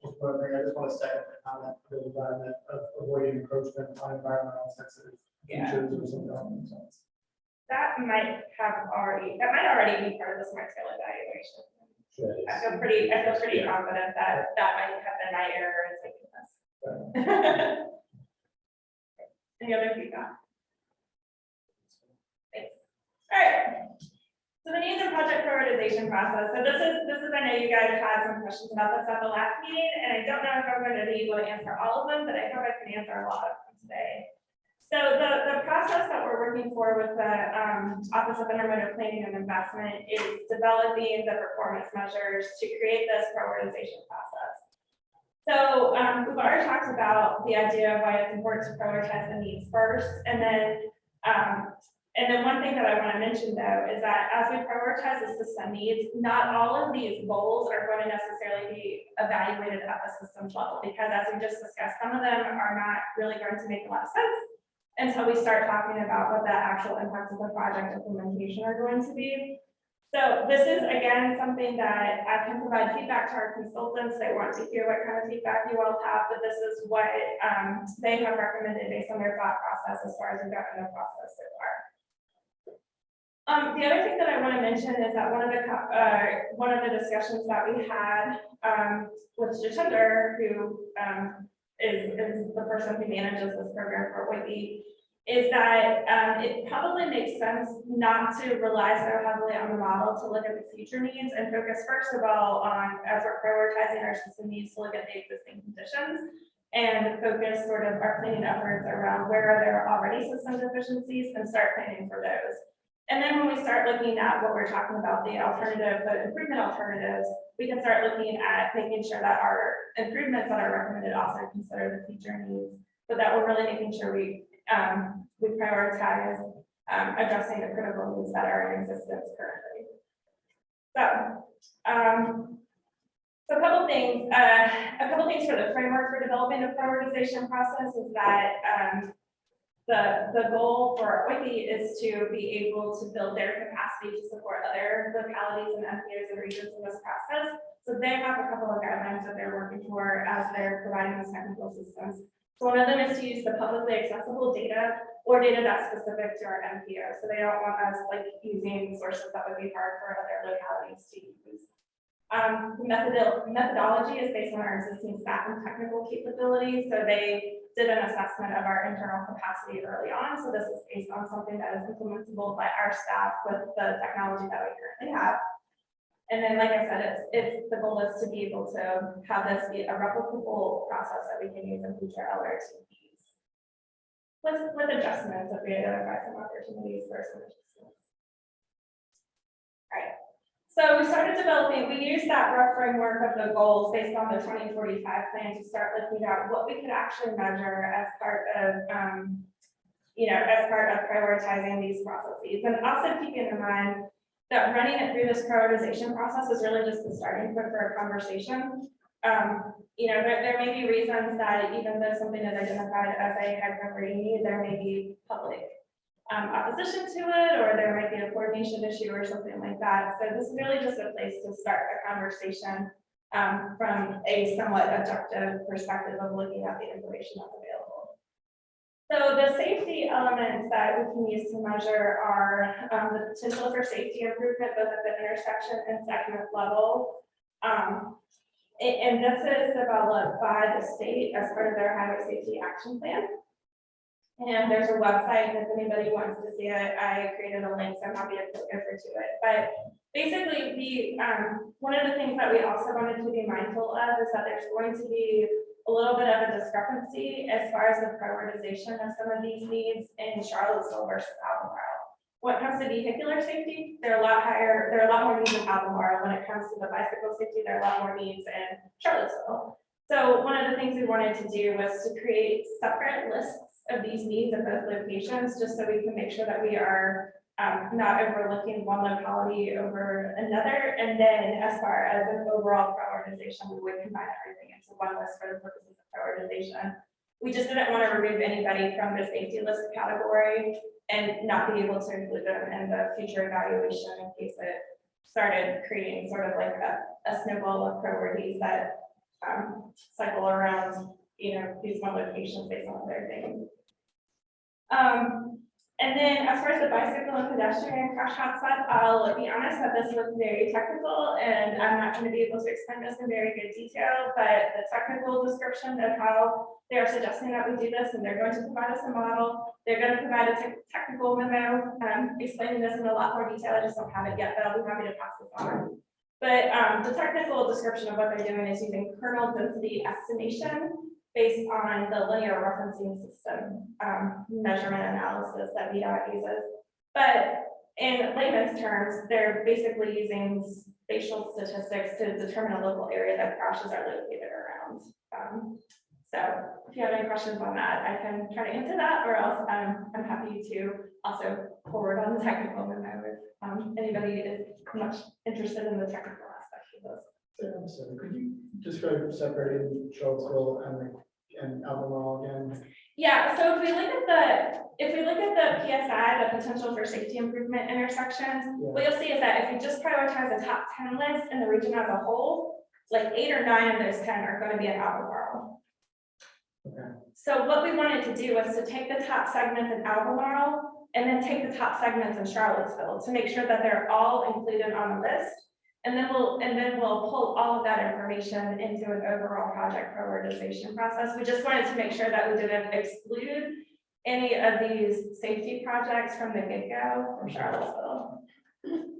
I just want to second the comment for the environment of avoiding encroachment on environmental sensitive features or some development zones. That might already be part of the smart scale evaluation. I feel pretty confident that might have been my error in taking this. Any other feedback? Thanks. All right. So the needs and project prioritization process. So this is, I know you guys had some questions about this at the last meeting, and I don't know if I'm going to be able to answer all of them, but I hope I can answer a lot of them today. So the process that we're working for with the Office of Intermittent Planning and Investment is developing the performance measures to create this prioritization process. So we've already talked about the idea of why it's important to prioritize the needs first, and then one thing that I want to mention though is that as we prioritize the system needs, not all of these goals are going to necessarily be evaluated at the systems level, because as we just discussed, some of them are not really going to make a lot of sense until we start talking about what the actual impacts of the project implementation are going to be. So this is, again, something that I can provide feedback to our consultants. They want to hear what kind of feedback you all have, but this is what they have recommended based on their thought process as far as we've gotten the process so far. The other thing that I want to mention is that one of the discussions that we had with Jatinder, who is the person who manages this program for Wiki, is that it probably makes sense not to rely so heavily on the model to look at the future needs and focus first of all on, as we're prioritizing our system needs, to look at the existing conditions and focus sort of our planning efforts around where are there already system deficiencies and start planning for those. And then when we start looking at what we're talking about, the improvement alternatives, we can start looking at making sure that our improvements that are recommended also consider the future needs, but that we're really making sure we prioritize addressing the critical needs that are in existence currently. So, a couple things for the framework for developing the prioritization process is that the goal for Wiki is to be able to build their capacity to support other localities and MPOs and regions in this process. So they have a couple of guidelines that they're working for as they're providing these technical systems. So one of them is to use the publicly accessible data or data that's specific to our MPO. So they don't want us like using sources that would be hard for other localities to use. The methodology is based on our existing staff and technical capabilities. So they did an assessment of our internal capacity early on. So this is based on something that is implementable by our staff with the technology that we currently have. And then, like I said, the goal is to be able to have this be a replicable process that we can use in future LRTPs with adjustments if we identify some opportunities for some adjustments. All right. So we started developing, we used that rough framework of the goals based on the 2045 plan to start looking at what we could actually measure as part of, as part of prioritizing these processes. And also keeping in mind that running it through this prioritization process is really just the starting point for a conversation. You know, there may be reasons that even though something is identified as a high priority need, there may be public opposition to it, or there might be a coordination issue or something like that. So this is really just a place to start a conversation from a somewhat objective perspective of looking at the information that's available. So the safety elements that we can use to measure are the potential for safety improvement, both at the intersection and segment level. And this is developed by the state as part of their highway safety action plan. And there's a website, if anybody wants to see it, I created a link, so I'm happy to click over to it. But basically, one of the things that we also wanted to be mindful of is that there's going to be a little bit of a discrepancy as far as the prioritization of some of these needs in Charlottesville versus Albemarle. When it comes to vehicular safety, there are a lot more needs in Albemarle. When it comes to the bicycle safety, there are a lot more needs in Charlottesville. So one of the things we wanted to do was to create separate lists of these needs at both locations, just so we can make sure that we are not overlooking one locality over another. And then as far as an overall prioritization, we would combine everything into one list for the purposes of prioritization. We just didn't want to remove anybody from the safety list category and not be able to include them in the future evaluation in case it started creating sort of like a snowball of priorities that cycle around, you know, these one locations based on other things. And then as far as the bicycle and pedestrian crash hotspots, I'll be honest that this was very technical and I'm not going to be able to explain this in very good detail, but the technical description of how they are suggesting that we do this, and they're going to provide us a model. They're going to provide a technical memo explaining this in a lot more detail. I just don't have it yet, but I'll be happy to pass this on. But the technical description of what they're doing is using kernel density estimation based on the linear referencing system measurement analysis that VDOT uses. But in layman's terms, they're basically using spatial statistics to determine a local area that crashes are located around. So if you have any questions on that, I can try to answer that, or else I'm happy to also forward on the technical memo if anybody is much interested in the technical aspect of this. So could you describe separating Charlottesville and Albemarle again? Yeah, so if we look at the PSI, the potential for safety improvement intersections, what you'll see is that if you just prioritize the top 10 list in the region as a whole, like 8 or 9 of those 10 are going to be in Albemarle. Okay. So what we wanted to do was to take the top segments in Albemarle and then take the top segments in Charlottesville to make sure that they're all included on the list. And then we'll pull all of that information into an overall project prioritization process. We just wanted to make sure that we didn't exclude any of these safety projects from the get-go from Charlottesville.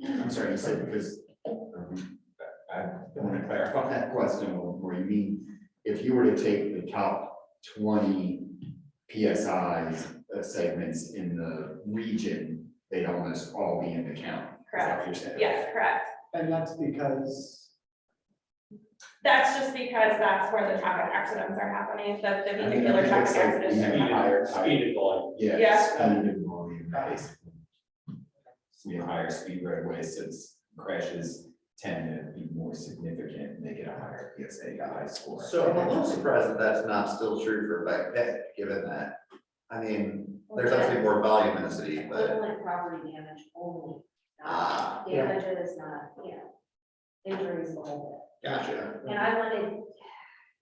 I'm sorry, you said because I want to clarify that question a little more. You mean if you were to take the top 20 PSIs segments in the region, they'd almost all be in the count? Is that what you're saying? Yes, correct. And that's because. That's just because that's where the traffic accidents are happening, the vehicular traffic accidents. Speed volume. Yeah. Yeah. Speed and volume, basically. Higher speed roadways, since crashes tend to be more significant, make it a higher PSA high score. So I'm a little surprised that that's not still true for bike ped, given that, I mean, there's obviously more volume in the city, but. Only property damage only. Ah, Damages, not, injuries the whole Gotcha. bit. And I wanted,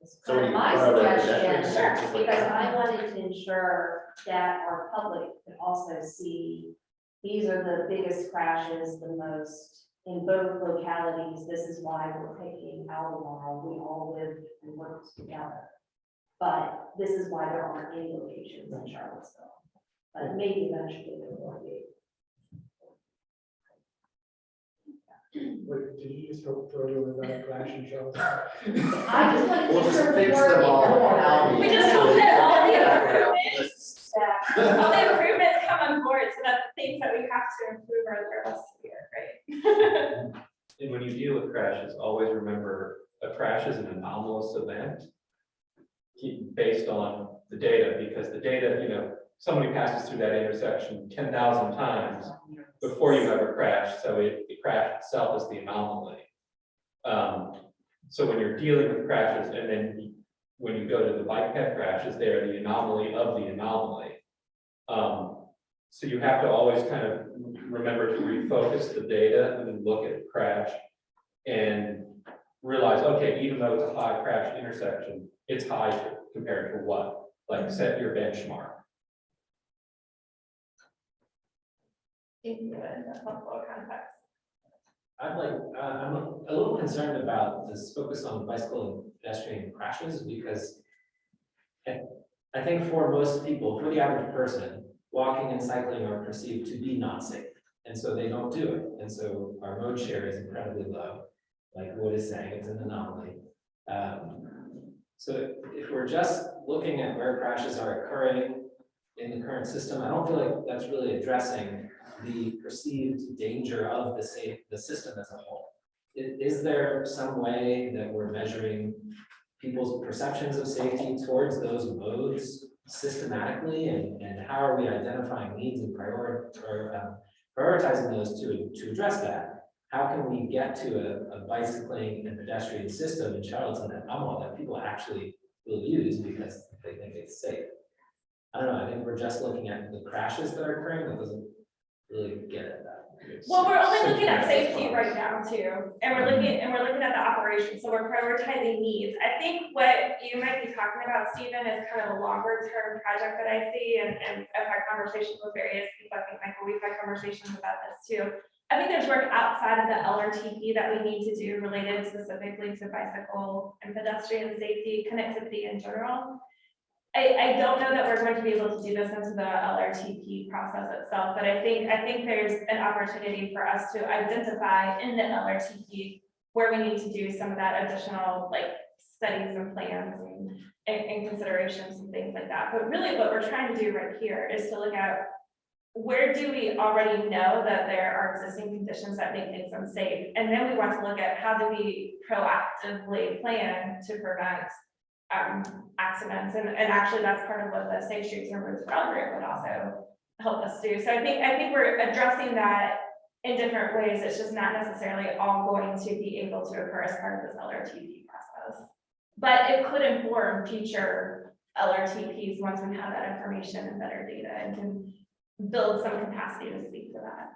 So when you my put out a suggestion, pedestrian section, like because that. I wanted to ensure that our public could also see, these are the biggest crashes, the most, in both localities. This is why we're picking Albemarle. We all live and work together. But this is why there aren't any locations in Charlottesville. But maybe eventually there will be. Wait, did you just throw over that crash in Charlottesville? I just wanted to We'll make just sure fix before them we all go now. on. We just hope that all the improvements, that- all the improvements come on board so that the things that we have to improve are less severe, right? And when you deal with crashes, always remember a crash is an anomalous event based on the data, because the data, somebody passes through that intersection 10,000 times before you ever crash, so the crash itself is the anomaly. So when you're dealing with crashes, and then when you go to the bike path crashes, they are the anomaly of the anomaly. So you have to always kind of remember to refocus the data and look at crash and realize, okay, even though it's a high crash intersection, it's high compared to what? Like set your benchmark. That's helpful context. I'm a little concerned about this focus on bicycle and pedestrian crashes because I think for most people, for the average person, walking and cycling are perceived to be not safe. And so they don't do it. And so our mode share is incredibly low. Like Wood is saying, it's an anomaly. So if we're just looking at where crashes are occurring in the current system, I don't feel like that's really addressing the perceived danger of the system as a whole. Is there some way that we're measuring people's perceptions of safety towards those modes systematically, and how are we identifying needs and prioritizing those to address that? How can we get to a bicycling and pedestrian system in Charlottesville and Elmore that people actually will use because they think it's safe? I don't know, I think we're just looking at the crashes that are occurring, that doesn't really get at that. Well, we're only looking at safety right now too, and we're looking at the operation, so we're prioritizing needs. I think what you might be talking about, Stephen, is kind of a longer term project that I see, and I've had conversations with various people. I think, Michael, we've had conversations about this too. I think there's work outside of the LRTP that we need to do related specifically to bicycle and pedestrian safety, connectivity in general. I don't know that we're going to be able to do this into the LRTP process itself, but I think there's an opportunity for us to identify in the LRTP where we need to do some of that additional like studies and plans and considerations and things like that. But really what we're trying to do right here is to look at where do we already know that there are existing conditions that make things unsafe? And then we want to look at how do we proactively plan to prevent accidents, and actually that's part of what the Safe Streets and Roads for All Grant would also help us do. So I think we're addressing that in different ways. It's just not necessarily all going to be able to occur as part of this LRTP process, but it could inform future LRTPs once we have that information and better data and can build some capacity to speak to that.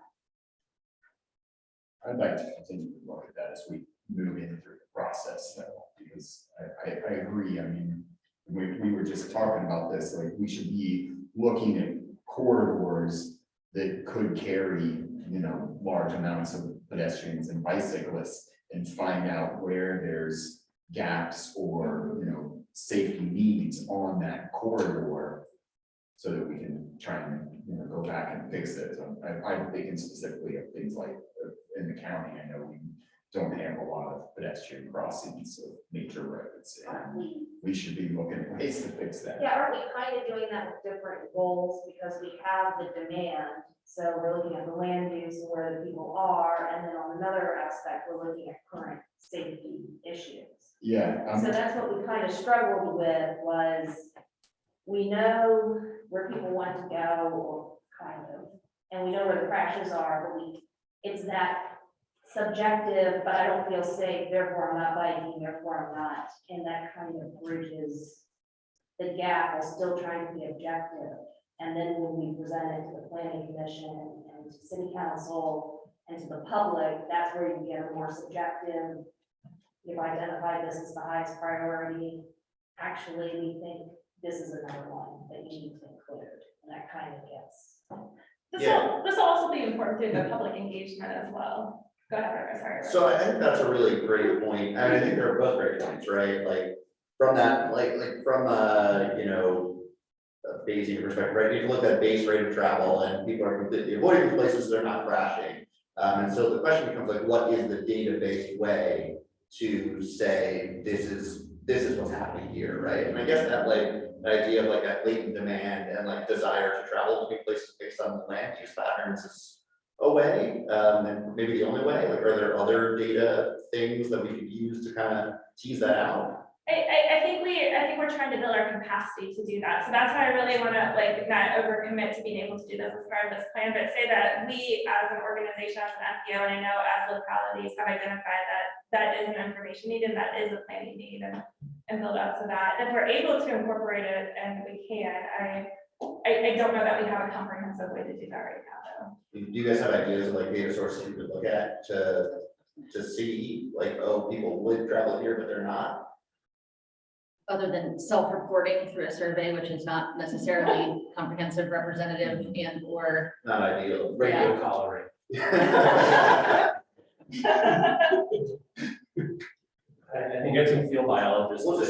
I'd like to continue to look at that as we move in through the process though, because I agree. I mean, we were just talking about this, like we should be looking at corridors that could carry, you know, large amounts of pedestrians and bicyclists and find out where there's gaps or, you know, safety needs on that corridor so that we can try and, you know, go back and fix it. So I'm thinking specifically of things like in the county, I know we don't have a lot of pedestrian crossings of major roads. And we should be looking at ways to fix that. Yeah, aren't we kind of doing that with different goals because we have the demand? So we're looking at the land use and where the people are, and then on another aspect, we're looking at current safety issues. Yeah. So that's what we kind of struggled with was we know where people want to go, or kind of, and we know where the crashes are, but it's that subjective, but I don't feel safe, therefore I'm not biking, therefore I'm not. And that kind of bridges the gap while still trying to be objective. And then when we present it to the planning commission and to city council and to the public, that's where you get a more subjective. You've identified this as the highest priority. Actually, we think this is another one that you need to include, and that kind of gets. This will also be important through the public engagement as well. Go ahead, Rebecca, sorry. So I think that's a really great point, and I think they're both great points, right? Like from that, like from you know, a Bayesian perspective, right? You can look at base rate of travel, and people are completely avoiding these places, they're not crashing. And so the question becomes like, what is the data-based way to say this is what's happening here, right? And I guess that like the idea of like that latent demand and like desire to travel between places based on land use patterns is a way, and maybe the only way. Like, are there other data things that we could use to kind of tease that out? I think we're trying to build our capacity to do that. So that's why I really want to like not overcommit to being able to do this as part of this plan, but say that we as an organization, as an MPO, and I know as localities have identified that is an information need and that is a planning need and build up to that. If we're able to incorporate it and we can, I don't know that we have a comprehensive way to do that right now though. Do you guys have ideas of like data sources you could look at to see like, oh, people would travel here, but they're not? Other than self-reporting through a survey, which is not necessarily comprehensive, representative, and or. Not ideal. Radio call rate. I think get some field biologists. We'll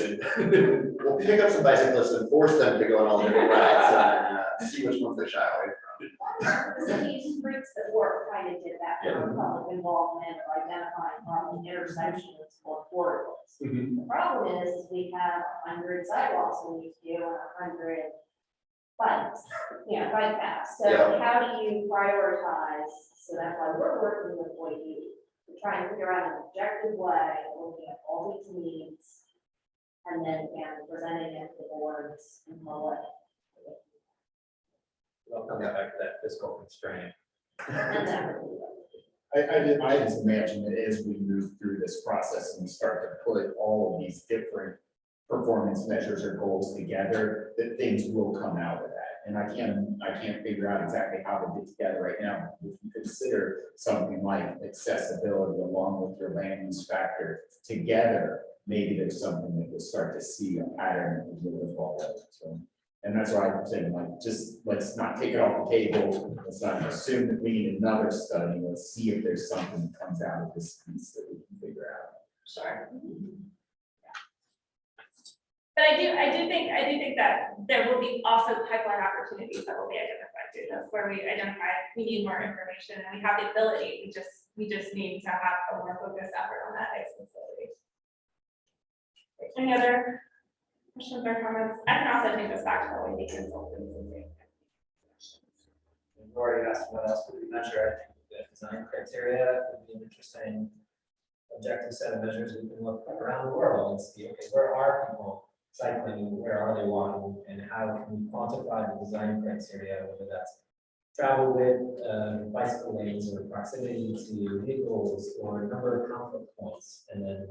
pick up some bicyclists and force them to go on all the different rides and see which ones they shy away from. Some of these groups that work kind of did that, for public involvement or identifying problem intersections or corridors. The problem is we have 100 sidewalks we need to do and 100 bikes, bike paths. So Yeah. how do you prioritize? So that's why we're working with you to try and figure out an objective way, looking at all these needs, and then presenting it to the boards and public. We'll come back to that fiscal constraint. And then I just imagine that as we move through this process and we start to put all of these different performance measures or goals together, that things will come out of that. And I can't figure out exactly how to get together right now. If you consider something like accessibility along with your land use factor together, maybe there's something that we'll start to see a pattern that will evolve. So, and that's why I'm saying, like, just let's not take it off the table. Let's not assume that we need another study. Let's see if there's something that comes out of this piece that we can figure out. Sure. But I do think that there will be also pipeline opportunities that will be identified too. That's where we identify we need more information and we have the ability. We just need to have a more focused effort on that accessibility. Any other questions or comments? I can also take this back to the way consultants. We've already asked what else would we measure. I think the design criteria would be an interesting objective set of measures. We can look around the world and see, okay, where are people cycling, where are they walking, and how can we quantify the design criteria, whether that's travel with bicycle lanes or proximity to vehicles or number of conflict points, and then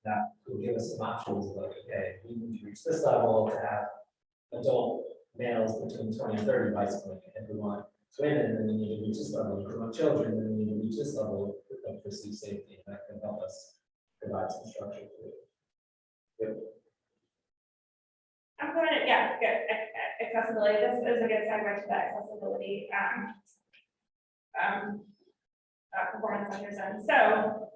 that will give us some options of like, okay, we need to reach this level to have adult males between 20 and 30 bicycling. If we want women, then we need to reach this level. If we want children, then we need to reach this level of perceived safety. And that can help us provide some structure to it. Good. I'm going to, yeah, good. Accessibility. This is a good segue to that accessibility performance measures. And so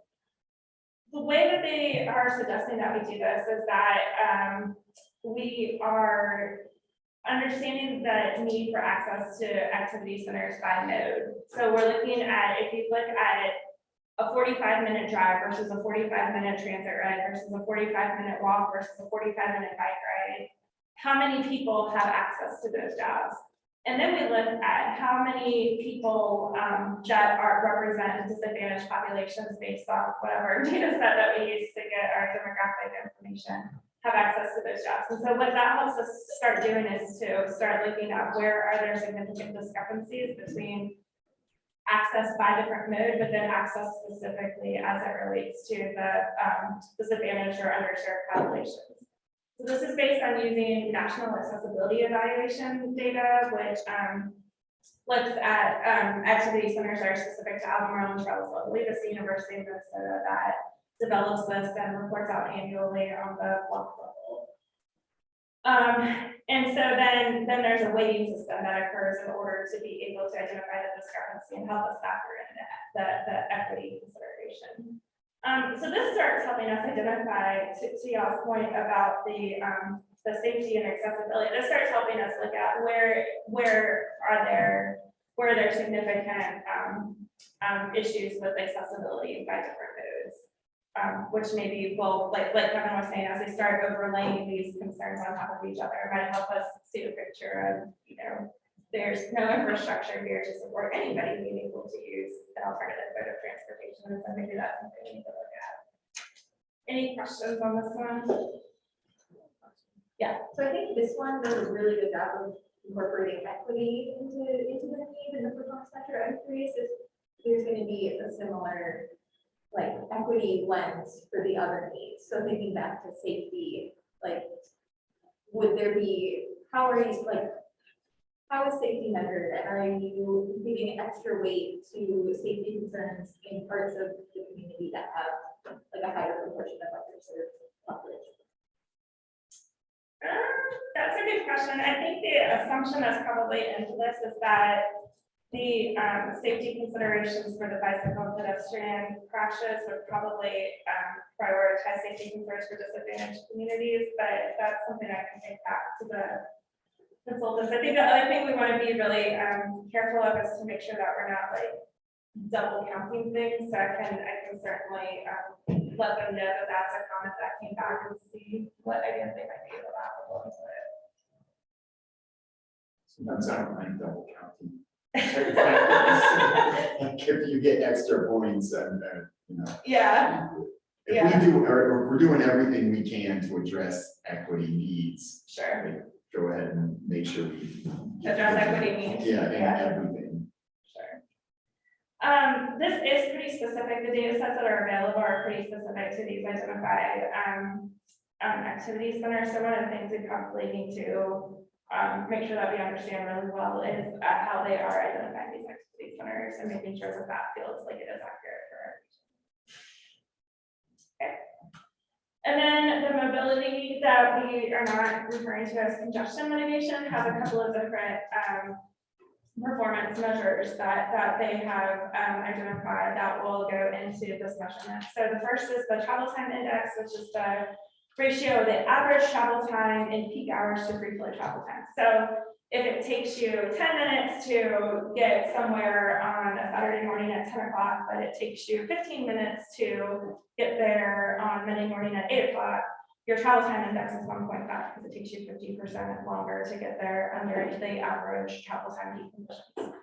the way that they are suggesting that we do this is that we are understanding the need for access to activity centers by node. So we're looking at, if you look at a 45-minute drive versus a 45-minute transit ride versus a 45-minute walk versus a 45-minute bike ride, how many people have access to those jobs? And then we look at how many people that represent disadvantaged populations based off whatever data set that we use to get our demographic information have access to those jobs. And so what that helps us start doing is to start looking at where are there significant discrepancies between access by different mode, but then access specifically as it relates to the disadvantaged or underserved populations. So this is based on using national accessibility evaluation data, which looks at activity centers that are specific to Albemarle and Charles. I believe it's the University of Minnesota that develops this and reports out annually on the block level. And so then there's a weighting system that occurs in order to be able to identify the discrepancy and help us factor in the equity consideration. So this starts helping us identify, to y'all's point about the safety and accessibility. This starts helping us look at where are there significant issues with accessibility by different modes. Which maybe will, like Kevin was saying, as they start overlaying these concerns on top of each other, might help us see a picture of, there's no infrastructure here to support anybody being able to use an alternative mode of transportation. And so maybe that's something we need to look at. Any questions on this one? So I think this one does a really good job of incorporating equity into the need and the performance measure. I'm curious if there's going to be a similar like equity lens for the other needs. So thinking back to safety, like would there be, how is safety measured? And are you giving extra weight to safety concerns in parts of the community that have like a higher proportion of underserved population? That's a good question. I think the assumption that's probably into this is that the safety considerations for the bicycle pedestrian crashes would probably prioritize safety concerns for disadvantaged communities, but that's something I can take back to the consultants. I think the other thing we want to be really careful of is to make sure that we're not like double counting things. So I can certainly let them know that that's a comment that came back and see what ideas they might be allowable into it. Sometimes I don't mind double counting. Like if you get extra points and, you know. Yeah. If we do, or we're doing everything we can to address equity needs. Sure. like, go ahead and make sure we. Address equity needs. Yeah, and everything. Sure. This is pretty specific. The data sets that are available are pretty specific to these identified activity centers. So one of the things we probably need to make sure that we understand really well is how they are identifying these activity centers and making sure that that feels like it is accurate for our region. Okay. And then the mobility that we are not referring to as congestion mitigation has a couple of different performance measures that they have identified that will go into this measurement. So the first is the travel time index, which is the ratio of the average travel time in peak hours to free flow travel time. So if it takes you 10 minutes to get somewhere on a Saturday morning at 10 o'clock, but it takes you 15 minutes to get there on Monday morning at 8 o'clock, your travel time index is 1.5 because it takes you 50% longer to get there under the average travel time peak conditions.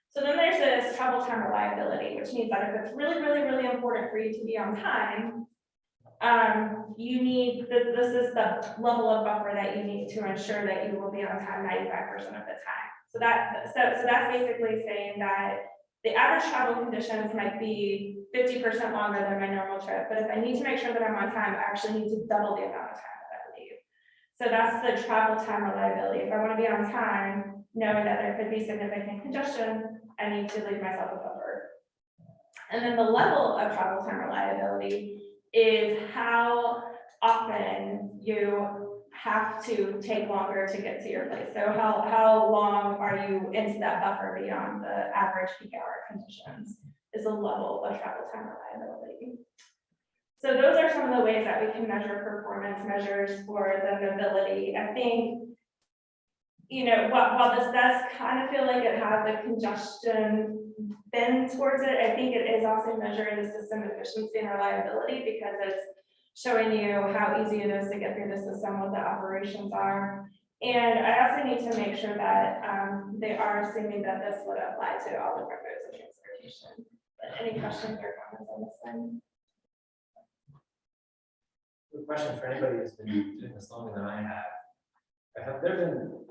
So then there's this travel time reliability, which means that if it's really, really, really important for you to be on time, you need, this is the level of buffer that you need to ensure that you will be on time 95% of the time. So that's basically saying that the average travel conditions might be 50% longer than my normal trip, but if I need to make sure that I'm on time, I actually need to double the amount of time that I leave. So that's the travel time reliability. If I want to be on time, knowing that there could be significant congestion, I need to leave myself a buffer. And then the level of travel time reliability is how often you have to take longer to get to your place. So how long are you into that buffer beyond the average peak hour conditions is a level of travel time reliability. So those are some of the ways that we can measure performance measures for the mobility. I think, you know, while this does kind of feel like it has a congestion bend towards it, I think it is also measuring the system efficiency and reliability because it's showing you how easy it is to get through the system, what the operations are. And I also need to make sure that they are assuming that this would apply to all different modes of transportation. But any questions or comments on this one? Good question for anybody who's been doing this longer than I have. Have there been,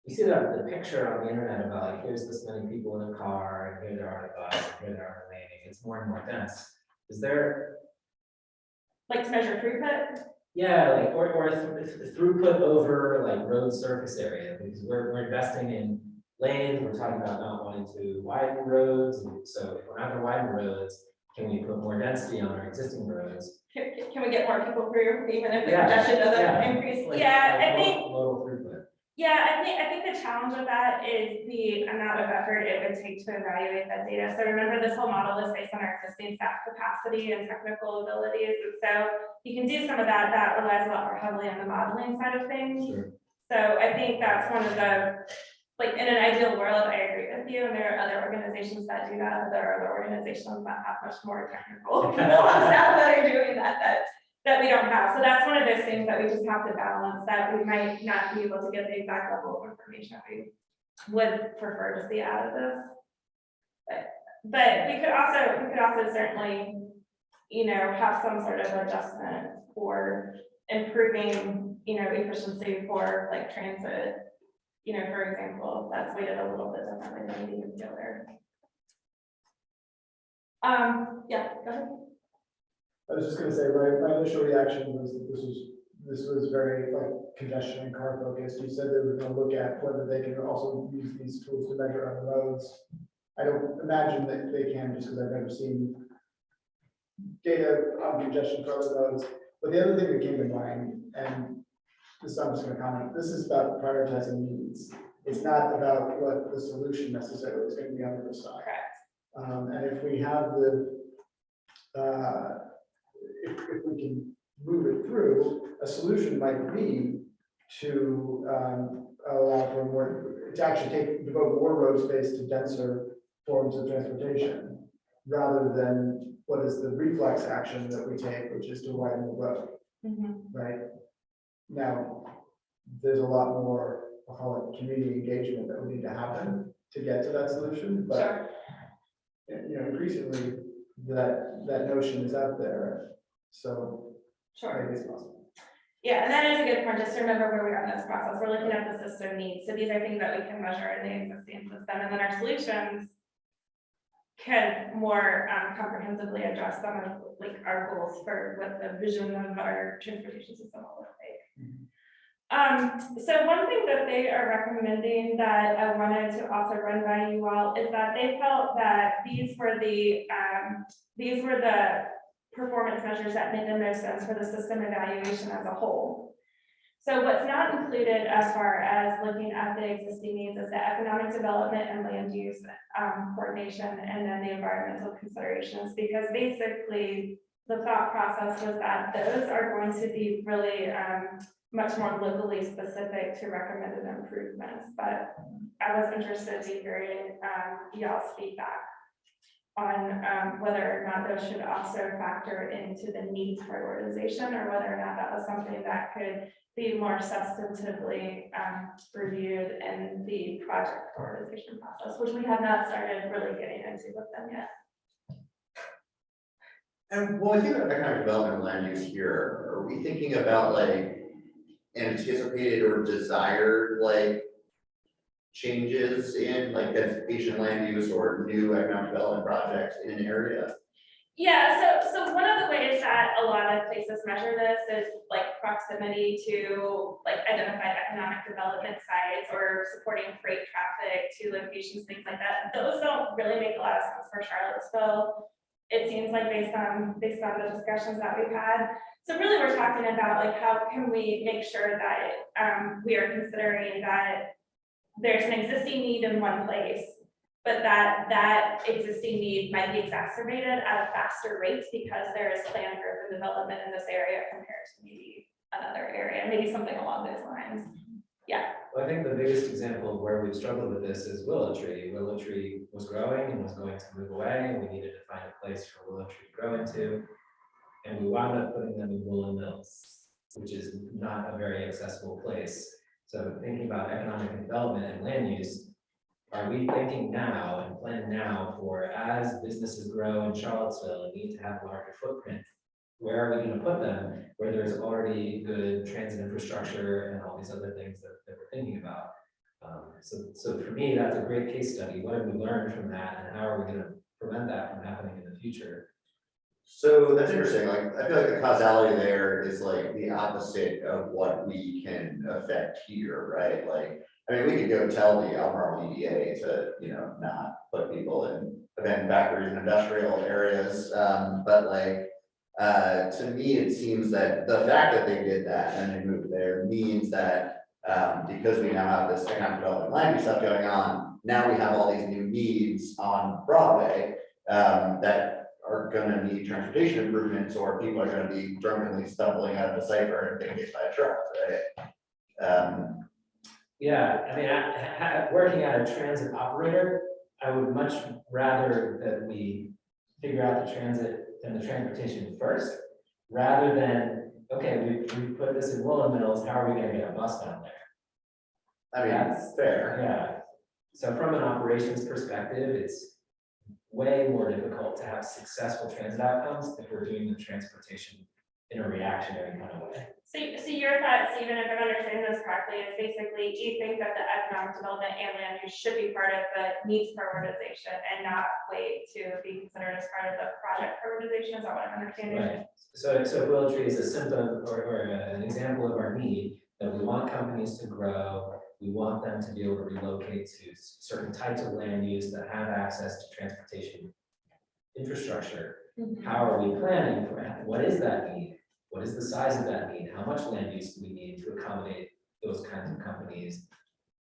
you see the picture on the internet about like, here's this many people in a car, and here there are on a bus, and here there are on a lane, it's more and more dense. Is there, like to measure throughput? yeah, like, or throughput over like road surface area, because we're investing in lanes, we're talking about not wanting to widen roads, and so if we're not gonna widen roads, can we put more density on our existing roads? Can we get more people through even if the Yeah, congestion doesn't yeah. increase? Like, I think modal throughput. Yeah, I think the challenge of that is the amount of effort it would take to evaluate that data. So remember, this whole model is based on our existing staff capacity and technical abilities. And so you can do some of that. That relies a lot more heavily on the modeling side of things. Sure. So I think that's one of the, like in an ideal world, I agree with you. And there are other organizations that do that. There are other organizations that have much more technical people on staff that are doing that we don't have. So that's one of those things that we just have to balance, that we might not be able to get the exact level of information we would prefer to see out of this. But we could also certainly have some sort of adjustment for improving, efficiency for like transit. For example, that's weighted a little bit differently than the other. Yeah, go ahead. I was just gonna say, my initial reaction was that this was very like congestion and car focused. You said they were gonna look at whether they can also use these tools to measure on the roads. I don't imagine that they can, just because I've never seen data on congestion for other roads. But the other thing that came to mind, and this I'm just gonna comment, this is about prioritizing needs. It's not about what the solution necessarily is gonna be on the other side. Correct. And if we have if we can move it through, a solution might be to allow for more, to actually devote more road space to denser forms of transportation, rather than what is the reflex action that we take, which is to widen the road, right? Now, there's a lot more, I'll call it community engagement that would need to happen to get to that solution, but Sure. Increasingly that notion is out there, so Sure. maybe it's possible. Yeah, and that is a good point, just to remember where we are in this process. We're looking at the system needs. So these are things that we can measure in the existing system, and then our solutions can more comprehensively address some of like our goals for what the vision of our transportation system will look like. So one thing that they are recommending that I wanted to also run by you all is that they felt that these were the performance measures that made the most sense for the system evaluation as a whole. So what's not included as far as looking at the existing needs is the economic development and land use coordination, and then the environmental considerations, because basically the thought process was that those are going to be really much more locally specific to recommended improvements. But I was interested in hearing y'all's feedback on whether or not those should also factor into the needs prioritization, or whether or not that was something that could be more substantively reviewed in the project prioritization process, which we have not started really getting into with them yet. And when we think about economic development and land use here, are we thinking about like anticipated or desired like changes in like densification land use or new economic development projects in an area? Yeah, so one of the ways that a lot of places measure this is like proximity to like identified economic development sites or supporting freight traffic to locations, things like that. Those don't really make a lot of sense for Charlottesville. It seems like based on the discussions that we've had. So really we're talking about like how can we make sure that we are considering that there's an existing need in one place, but that existing need might be exacerbated at a faster rate because there is planned growth and development in this area compared to maybe another area, maybe something along those lines. Yeah. Well, I think the biggest example of where we've struggled with this is Willow Tree. Willow Tree was growing and was going to move away, and we needed to find a place for Willow Tree to grow into. And we wound up putting them in Woolen Mills, which is not a very accessible place. So thinking about economic development and land use, are we thinking now and planning now for as businesses grow in Charlottesville and need to have a larger footprint, where are we going to put them where there's already good transit infrastructure and all these other things that we're thinking about? So for me, that's a great case study. What have we learned from that, and how are we going to prevent that from happening in the future? So that's interesting. Like, I feel like the causality there is like the opposite of what we can affect here, right? Like, I mean, we could go tell the Albemarle EDA to, not put people in abandoned factories and industrial areas. But like, to me, it seems that the fact that they did that and they moved there means that because we now have this economic development land use stuff going on, now we have all these new needs on Broadway that are gonna need transportation improvements, or people are gonna be drunkenly stumbling out of a cipher and being hit by a truck, right? Yeah, I mean, working at a transit operator, I would much rather that we figure out the transit and the transportation first, rather than, okay, we put this in Woolen Mills, how are we gonna get a bus down there? I mean, that's fair. Yeah, so from an operations perspective, way more difficult to have successful transit outcomes if we're doing the transportation in a reactionary kind of way. So your thought, Stephen, if I'm understanding this correctly, is basically, do you think that the economic development and land use should be part of the needs prioritization and not wait to be considered as part of the project prioritization? Is that what I'm understanding? Right. So Willow Tree is a symptom or an example of our need that we want companies to grow. We want them to be able to relocate to certain types of land use that have access to transportation infrastructure. How are we planning for that? What is that need? What is the size of that need? How much land use do we need to accommodate those kinds of companies?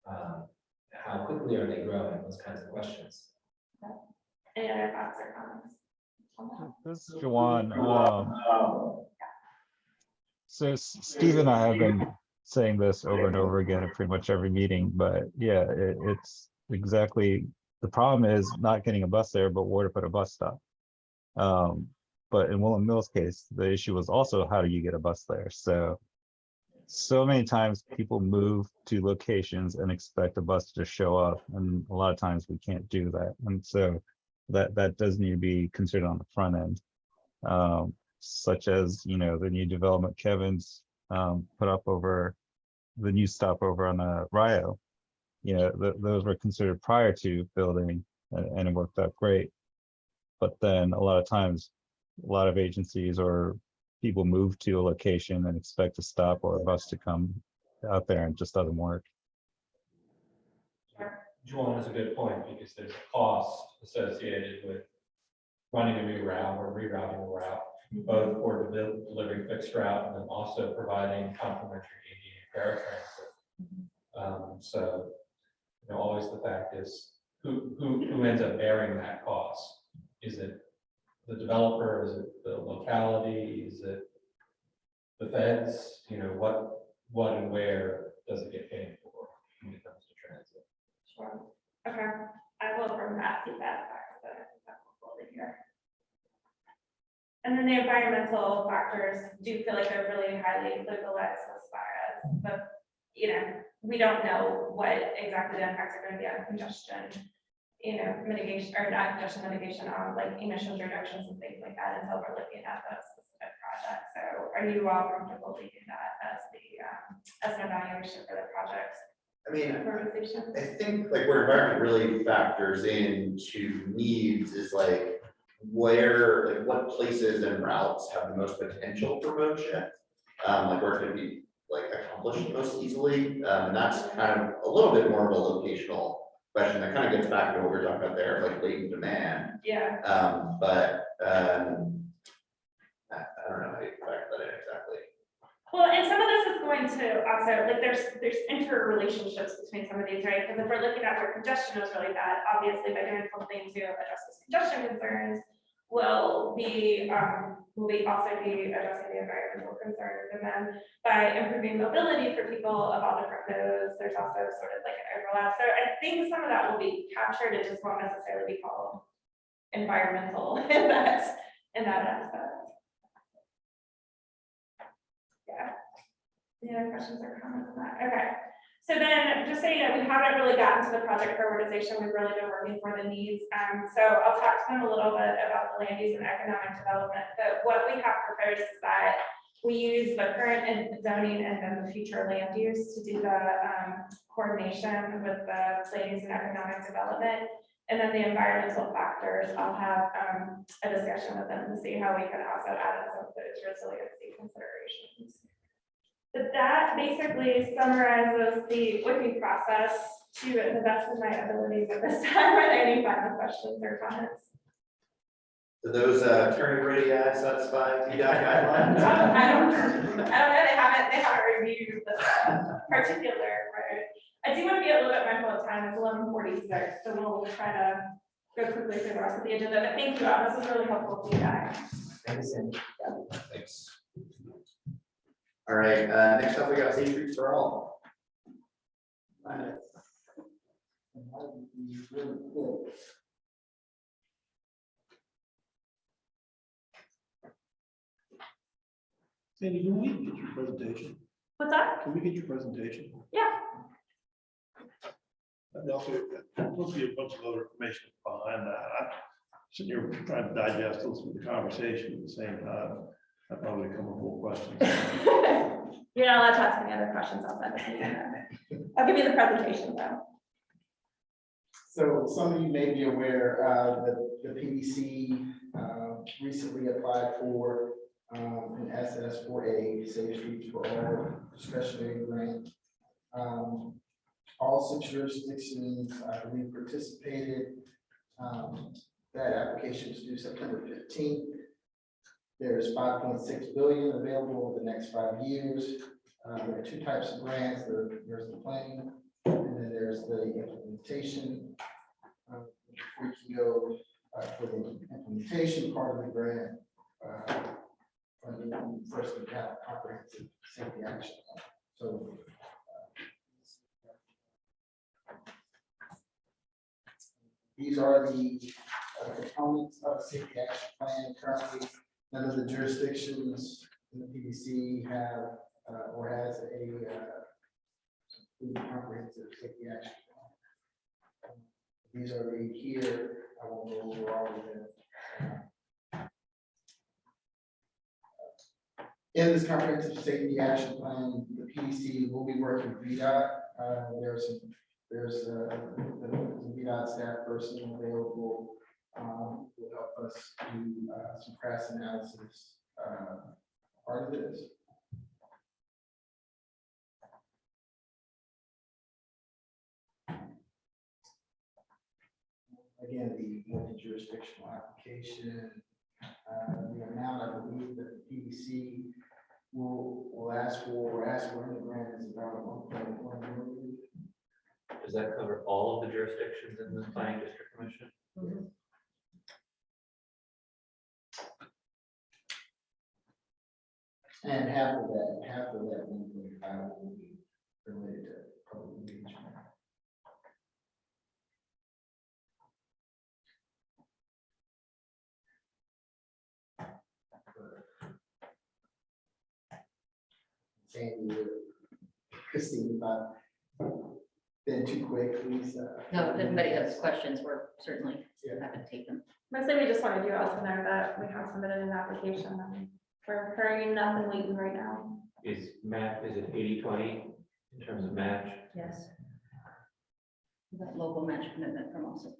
How quickly are they growing? Those kinds of questions. Any other thoughts or comments? This is Juwan. So Steve and I have been saying this over and over again at pretty much every meeting, but yeah, it's exactly, the problem is not getting a bus there, but where to put a bus stop. But in Willem Mill's case, the issue was also how do you get a bus there? So many times people move to locations and expect a bus to show up, and a lot of times we can't do that. And so that does need to be considered on the front end, such as, you know, the new development Kevin's put up over the new stopover on Rio. You know, those were considered prior to building, and it worked out great. But then a lot of times, a lot of agencies or people move to a location and expect a stop or a bus to come out there, and it just doesn't work. Juwan has a good point, because there's a cost associated with running a new route or rerouting a route, both for delivering fixed route and then also providing complementary ADA fare transit. So, you know, always the fact is who ends up bearing that cost? Is it the developer? Is it the locality? Is it the feds? You know, what and where does it get paid for when it comes to transit? Sure. Okay. I will bring that feedback back to the folder here. And then the environmental factors do feel like they're really highly localized as far as the, you know, we don't know what exactly the impacts are going to be on congestion, you know, mitigation or not congestion mitigation on like emissions reductions and things like that until we're looking at the specific project. So are you all comfortable leaving that as the as an evaluation for the project? I mean, Prioritization? I think like where environment really factors into needs is like where, like what places and routes have the most potential for motion, like where it can be like accomplished most easily, and that's kind of a little bit more of a locational question that kind of gets back to what we we're talking about there, like latent demand. Yeah. But I don't know how you factor that in exactly. Well, and some of this is going to also, like, there's interrelationships between some of these, right? Because if we're looking at where congestion is really bad, obviously by doing something to address those congestion concerns, will be also be addressing the environmental concerns. And then by improving mobility for people of all different modes, there's also sort of like an overlap. So I think some of that will be captured. It just won't necessarily be called environmental in that aspect. Yeah. Any other questions or comments on that? Okay. So then, just so you know, we haven't really gotten to the project prioritization. We've really been working for the needs. So I'll talk to them a little bit about the land use and economic development. But what we have proposed is that we use the current zoning and then the future land use to do the coordination with the land use and economic development. And then the environmental factors, I'll have a discussion with them to see how we can also add in some of those resiliency considerations. But that basically summarizes the working process to the best of my abilities at this time. Are there any final questions or comments? Do those turning radii satisfy VDOT guidelines? I don't know. They haven't reviewed this particular road. I do want to be a little bit mindful of time. It's 11:46, so we'll try to go quickly through the rest of the agenda. But thank you all. This is really helpful feedback. Thanks. Thanks. All right, next up we got Safe Streets for All. Sandy, can we get your presentation? What's that? Can we get your presentation? Yeah. And also, there'll be a bunch of other information behind that. sitting here trying to digest the conversation at the same time, I probably come up with questions. You're not allowed to ask any other questions outside this meeting. I'll give you the presentation though. So some of you may be aware that the PDC recently applied for an SS4A, Safe Streets for All discretionary grant. All 6 jurisdictions, I believe, participated. That application is due September 15th. There's 5.6 billion available over the next 5 years. There are 2 types of grants. There's the planning, and then there's the implementation. We can go for the implementation part of the grant. Funding first we have comprehensive safety action. So these are the components of the safety action plan. Currently, none of the jurisdictions in the PDC have or has a comprehensive safety action plan. These are the here. I won't go over all of them. In this comprehensive safety action plan, the PDC will be working with VDOT. There's a VDOT staff person available who will help us do some crash analysis part of this. Again, the multi-jurisdictional application, the amount I believe that the PDC will ask for in the grant is about 1.1 million. Does that cover all of the jurisdictions in the planning district commission? And half of that 1.5 will be related to public engagement. Sandy, Christine, if I've been too quick, please. No, if anybody has questions, we're certainly happy to take them. Mostly we just wanted you all to know that we have submitted an application and we're hearing nothing waiting right now. Is it 80-20 in terms of match? Yes. That local match commitment from all 6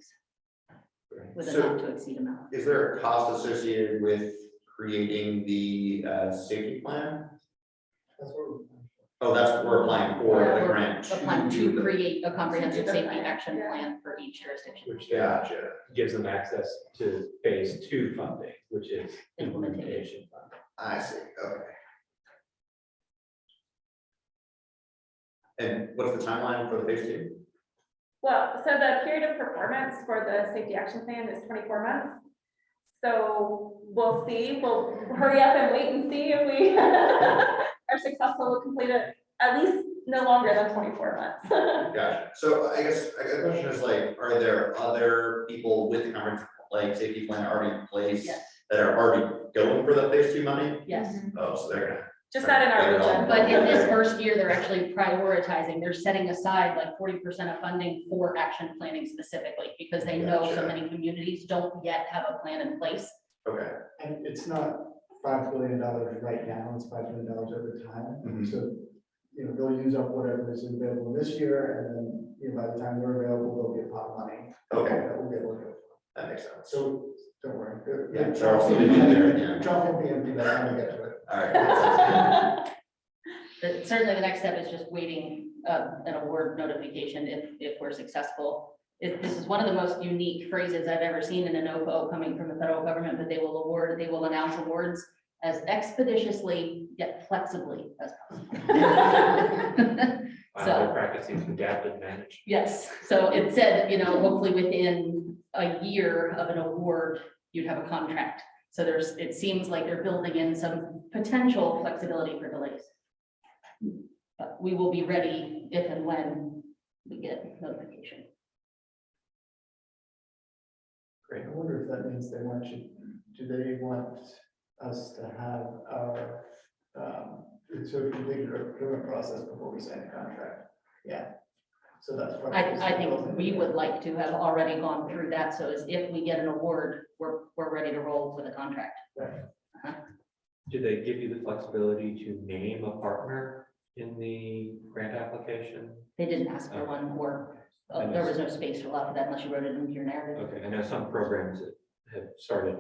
Great. with a So- not to exceed amount. Is there a cost associated with creating the safety plan? That's what Oh, that's what we're applying for the grant. Applying to do the- create a comprehensive To do the safety plan, action yeah. plan for each jurisdiction. Which then Gotcha. gives them access to phase 2 funding, which is Implementation. implementation funding. I see, okay. And what's the timeline for the phase 2? Well, so the period of performance for the safety action plan is 24 months. So we'll see, we'll hurry up and wait and see if we are successful, we'll complete it at least no longer than 24 months. Gotcha. So I guess the question is like, are there other people with the comprehensive like safety plan already in place Yes. that are already going for the phase 2 money? Yes, Oh, so they're gonna. Just not in our Get it all. region. but in this first year, they're actually prioritizing, they're setting aside like 40% of funding for action planning specifically, because they know so Gotcha. many communities don't yet have a plan in place. Okay. And it's not $5 billion right now, it's $5 billion over time. Mhm. So, they'll use up whatever is available this year, and then, by the time we're available, there'll be a pot of money. Okay. That we'll be able to go. That makes sense. So, don't worry. Yeah, Charles will be there, yeah. Charles will be empty by the time we get to it. All right. that sounds But certainly the next step is just waiting an award notification if we're successful. This is one of the most unique phrases I've ever seen in an OPO coming from the federal government, that they will announce awards as expeditiously yet flexibly as possible. Wow, So- their practice seems adapted and managed. Yes, so it said, hopefully within a year of an award, you'd have a contract. So it seems like they're building in some potential flexibility for delays. But we will be ready if and when we get notification. Great. I wonder if that means do they want us to have our, sort of completed our procurement process before we sign the contract? Yeah. So that's. what- I think we would like to have already gone through that, so as if we get an award, we're ready to roll with a contract. Do they give you the flexibility to name a partner in the grant application? They didn't ask for one, or there was no space to allow for that unless you wrote it into your narrative. Okay, I know some programs that have started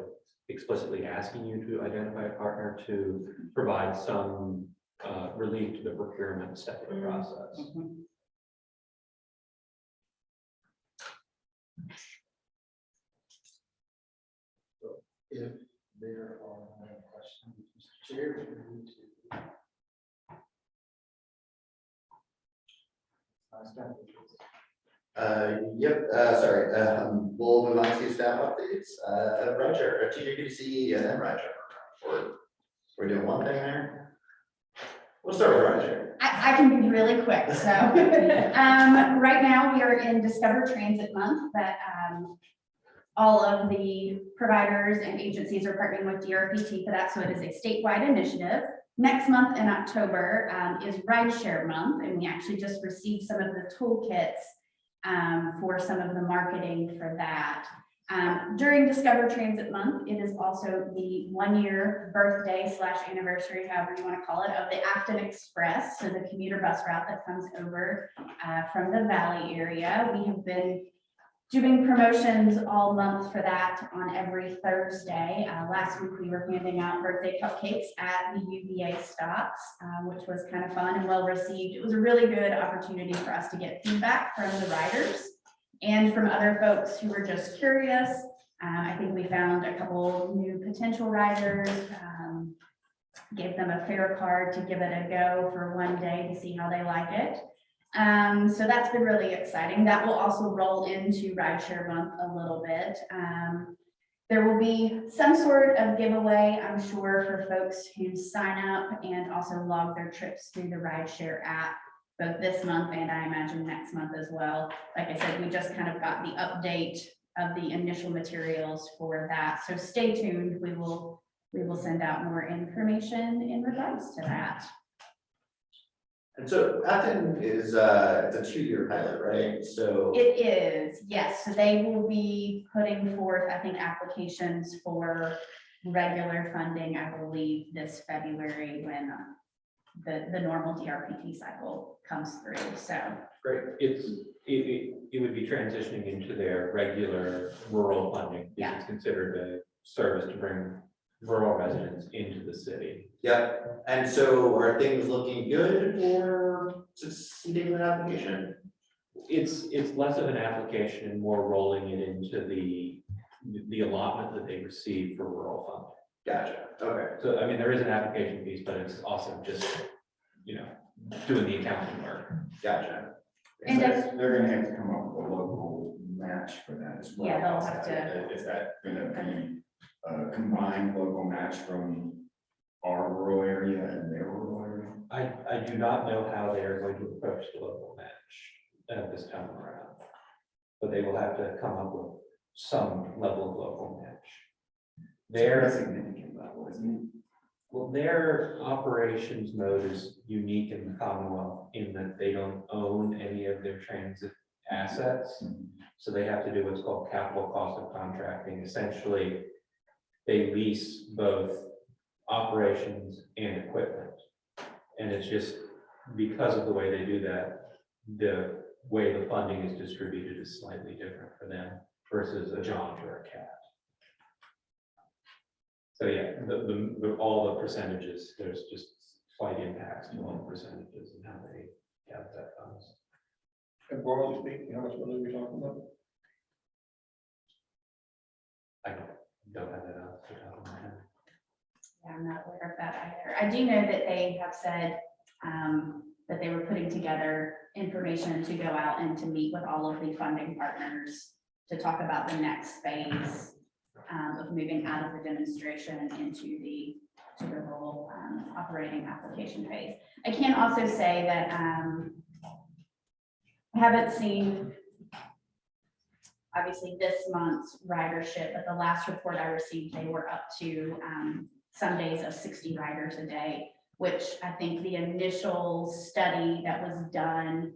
explicitly asking you to identify a partner to provide some relief to the procurement step of the process. Mhm. If there are no questions, Mr. Chair, we need to. Start with this. Yep, sorry, we'll move on to staff updates. Roger, TJPC and then Roger. We're doing one thing there. We'll start with Roger. I can be really quick, so. Right now, we are in Discover Transit Month, but all of the providers and agencies are partnering with DRPT for that, so it is a statewide initiative. Next month in October is Rideshare Month, and we actually just received some of the toolkits for some of the marketing for that. During Discover Transit Month, it is also the 1-year birthday / anniversary, however you want to call it, of the Acton Express, so the commuter bus route that comes over from the Valley area. We have been doing promotions all month for that on every Thursday. Last week we were handing out birthday cupcakes at the UVA stops, which was kind of fun and well received. It was a really good opportunity for us to get feedback from the riders and from other folks who were just curious. I think we found a couple new potential riders, gave them a fare card to give it a go for one day to see how they like it. So that's been really exciting. That will also roll into Rideshare Month a little bit. There will be some sort of giveaway, I'm sure, for folks who sign up and also log their trips through the Rideshare app, both this month and I imagine next month as well. Like I said, we just kind of got the update of the initial materials for that. So stay tuned. We will send out more information in regards to that. And so Acton is, it's a 2-year pilot, right? So. It is, yes. So they will be putting forth, I think, applications for regular funding, I believe, this February when the normal DRPT cycle comes through. So Great. It would be transitioning into their regular rural funding. Yeah. It's considered a service to bring rural residents into the city. Yep, and so are things looking good for succeeding with application? It's less of an application and more rolling it into the allotment that they receive for rural funding. Gotcha, okay. So, I mean, there is an application piece, but it's also just, doing the accounting work. Gotcha. And They're gonna have to come up with a local match for that as well. Yeah, they'll have to. Is that gonna be a combined local match from our rural area and their rural area? I do not know how they are going to approach the local match at this time around, but they will have to come up with some level of local match. They're a significant level, isn't it? Well, their operations mode is unique in the Commonwealth in that they don't own any of their transit assets. So they have to do what's called capital cost of contracting. Essentially, they lease both operations and equipment. And it's just because of the way they do that, the way the funding is distributed is slightly different for them versus a jaunt or a cat. So yeah, all the percentages, there's just slight impacts to all the percentages and how they have that funds. And broadly speaking, how much money are we talking about? I don't have that off the top of my head. Yeah, I'm not aware of that either. I do know that they have said that they were putting together information to go out and to meet with all of the funding partners to talk about the next phase of moving out of the demonstration into the rural operating application phase. I can also say that I haven't seen obviously this month's ridership, but the last report I received, they were up to some days of 60 riders a day, which I think the initial study that was done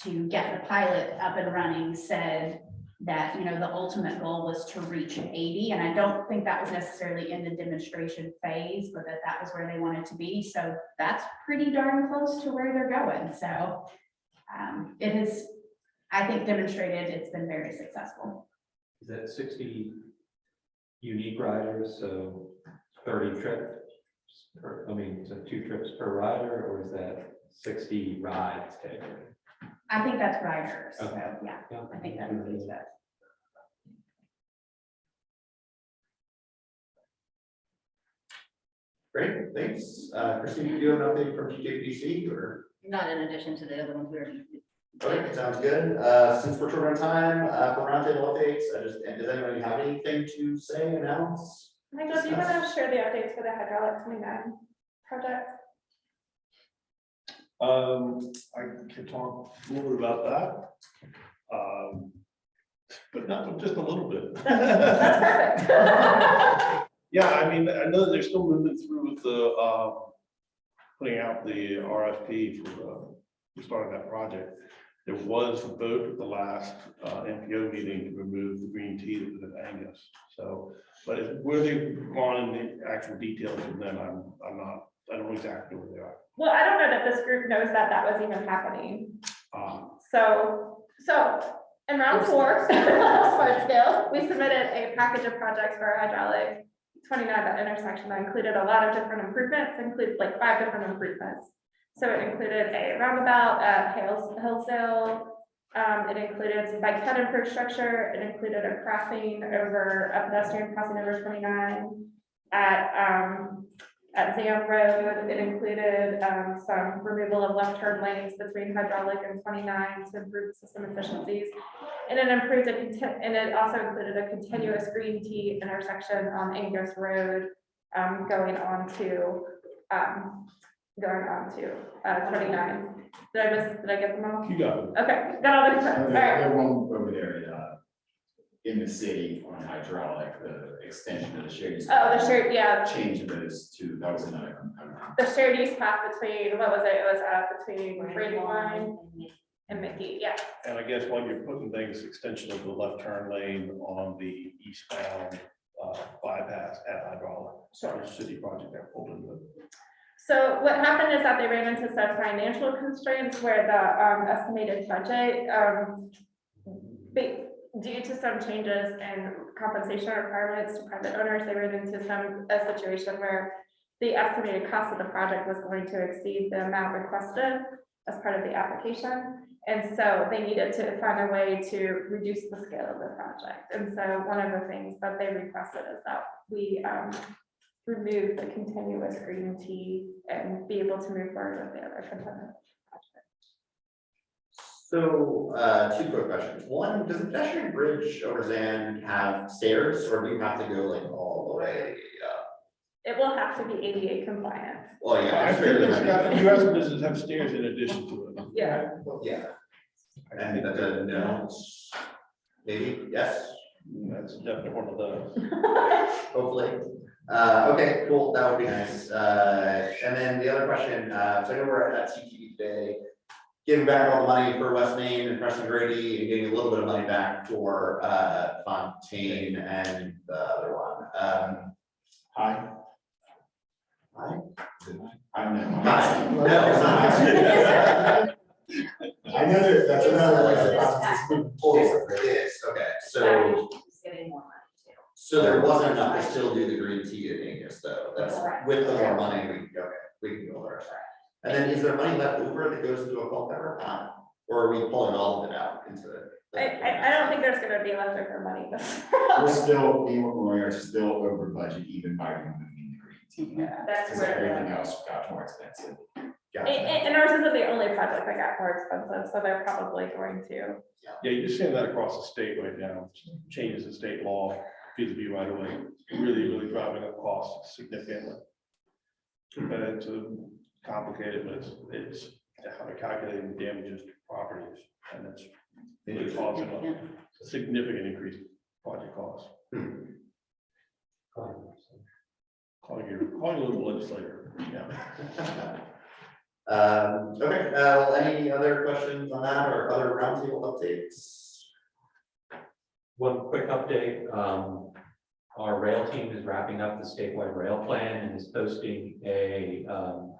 to get the pilot up and running said that, you know, the ultimate goal was to reach 80. And I don't think that was necessarily in the demonstration phase, but that was where they wanted to be. So that's pretty darn close to where they're going. So it is, I think, demonstrated it's been very successful. Is that 60 unique riders, so 30 trips? I mean, is that 2 trips per rider, or is that 60 rides taken? I think that's riders. So Okay. yeah, I think that includes that. Great, thanks. Christine, do you have an update from TJPC or? Not in addition to the other ones we already. Okay, sounds good. Since we're short on time, for roundtable updates, does anybody have anything to say, announce? Michael, do you want to share the updates for the hydraulic 29 project? I can talk a little bit about that. But not just a little bit. That's perfect. Yeah, I mean, I know they're still moving through with the, putting out the RFP for starting that project. There was a vote at the last MPO meeting to remove the green tea that was in Angus. So, but where they've gone in the actual details of them, I don't know exactly where they are. Well, I don't know that this group knows that that was even happening. So in round 4, smart scale, we submitted a package of projects for our hydraulic 29 that intersection that included a lot of different improvements, included like 5 different improvements. So it included a roundabout at Hillsdale. It included some bike ped infrastructure. It included a crossing over, a pedestrian crossing over 29 at Zam Road. It included some removal of left turn lanes between hydraulic and 29 to improve system efficiencies. And it also included a continuous green T intersection on Angus Road going on to 29. Did I get them all? You got it. Okay, got all the different. All right. The one over there in the city on hydraulic, the extension of the shared. Oh, the shared, yeah. Change of those two, that was another component. The shared use path between, what was it? It was between Brandywine and Mickey, yeah. And I guess while you're putting things, extension of the left turn lane on the eastbound bypass at hydraulic. So the city project got pulled into it. So what happened is that they ran into some financial constraints where the estimated budget, due to some changes in compensation requirements to private owners, they ran into a situation where the estimated cost of the project was going to exceed the amount requested as part of the application. And so they needed to find a way to reduce the scale of the project. And so one of the things that they requested is that we remove the continuous green tea and be able to move forward with the other component. So, 2 quick questions. One, does the pedestrian bridge over Zan have stairs, or do you have to go like all the way up? It will have to be ADA compliant. Well, yeah. I I'm think sure it's there's- got, US business have stairs in addition to it. Yeah. Yeah. And that's a no, maybe, yes, That's definitely one of those. hopefully. Okay, cool, that would be nice. And then the other question, so I know we're at CTV today, giving back all the money for West Main and Preston Grady and getting a little bit of money back for Fontaine and the other one. Hi. Hi? I don't know. Hi. No, it's not. I know that's another way the process is moving forward. It is, okay, so. Just getting more money too. So there wasn't enough to still do the green tea at Angus though, that's with the more money, we can go there. And then is there money left over that goes into a culvert or not? Or are we pulling all of it out into the? I don't think there's gonna be leftover money. We are still over budget even by removing the green tea. Yeah, that's Because everything where. else got more expensive. Gotcha. And ours isn't the only project that got more expensive, so they're probably going to. Yeah, you're seeing that across the state right now, changes in state law, feasibility right away, really driving up costs significantly. It's complicated, but it's how to calculate the damages to properties, and it's really causing a significant increase in project costs. Calling your local legislator, yeah. Okay, well, any other questions on that or other roundtable updates? One quick update, our rail team is wrapping up the statewide rail plan and is hosting a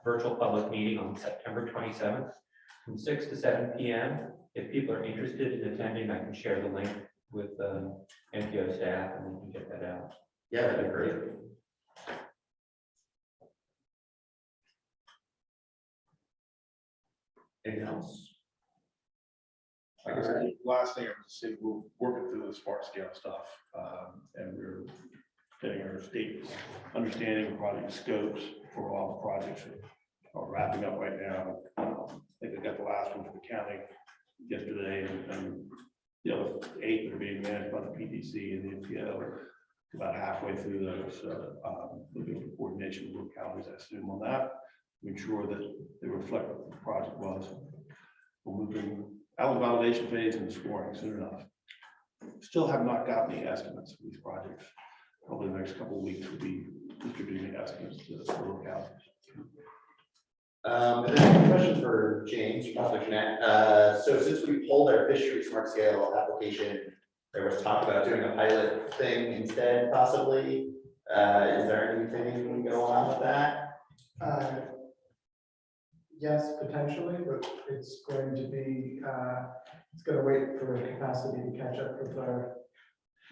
virtual public meeting on September 27th from 6 to 7 p.m. If people are interested in attending, I can share the link with the MPO staff and we can get that out. Yeah, that'd be great. Anything else? I guess the last thing I would say, we're working through the smart scale stuff, and we're getting our state understanding of project scopes for all the projects that are wrapping up right now. I think I got the last one for the county yesterday, and the other 8 that are being managed by the PTC and the MPO, about halfway through those. Looking for coordination with localities, I assume, on that, to ensure that they reflect what the project was. We're moving out of the validation phase and the scoring soon enough. Still have not gotten the estimates for these projects. Probably the next couple of weeks we'll be distributing the estimates to the localities. And then a question for James, Councilor Jeanette. So since we pulled our fishery smart scale application, there was talk about doing a pilot thing instead, possibly. Is there anything going on with that? Yes, potentially, but it's going to be, it's gonna wait for capacity to catch up with our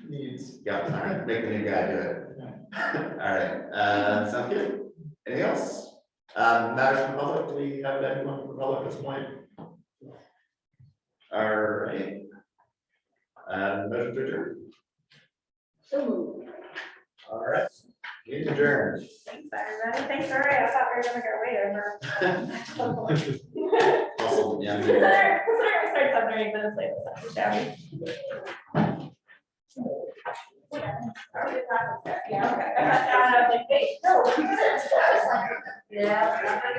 needs. Yeah, all right, make the new guy do it. All right, sounds good. Anything else? Matters from the public, do we have anyone from the public at this point? All right. Motion to adjourn. So moved. All right, meeting adjourned. Thanks, everybody. Thanks, sorry, I thought we were gonna go way over. Also, yeah. Considering we started 7 minutes late, shall we? Yeah, okay. I was like, wait, no. Yeah.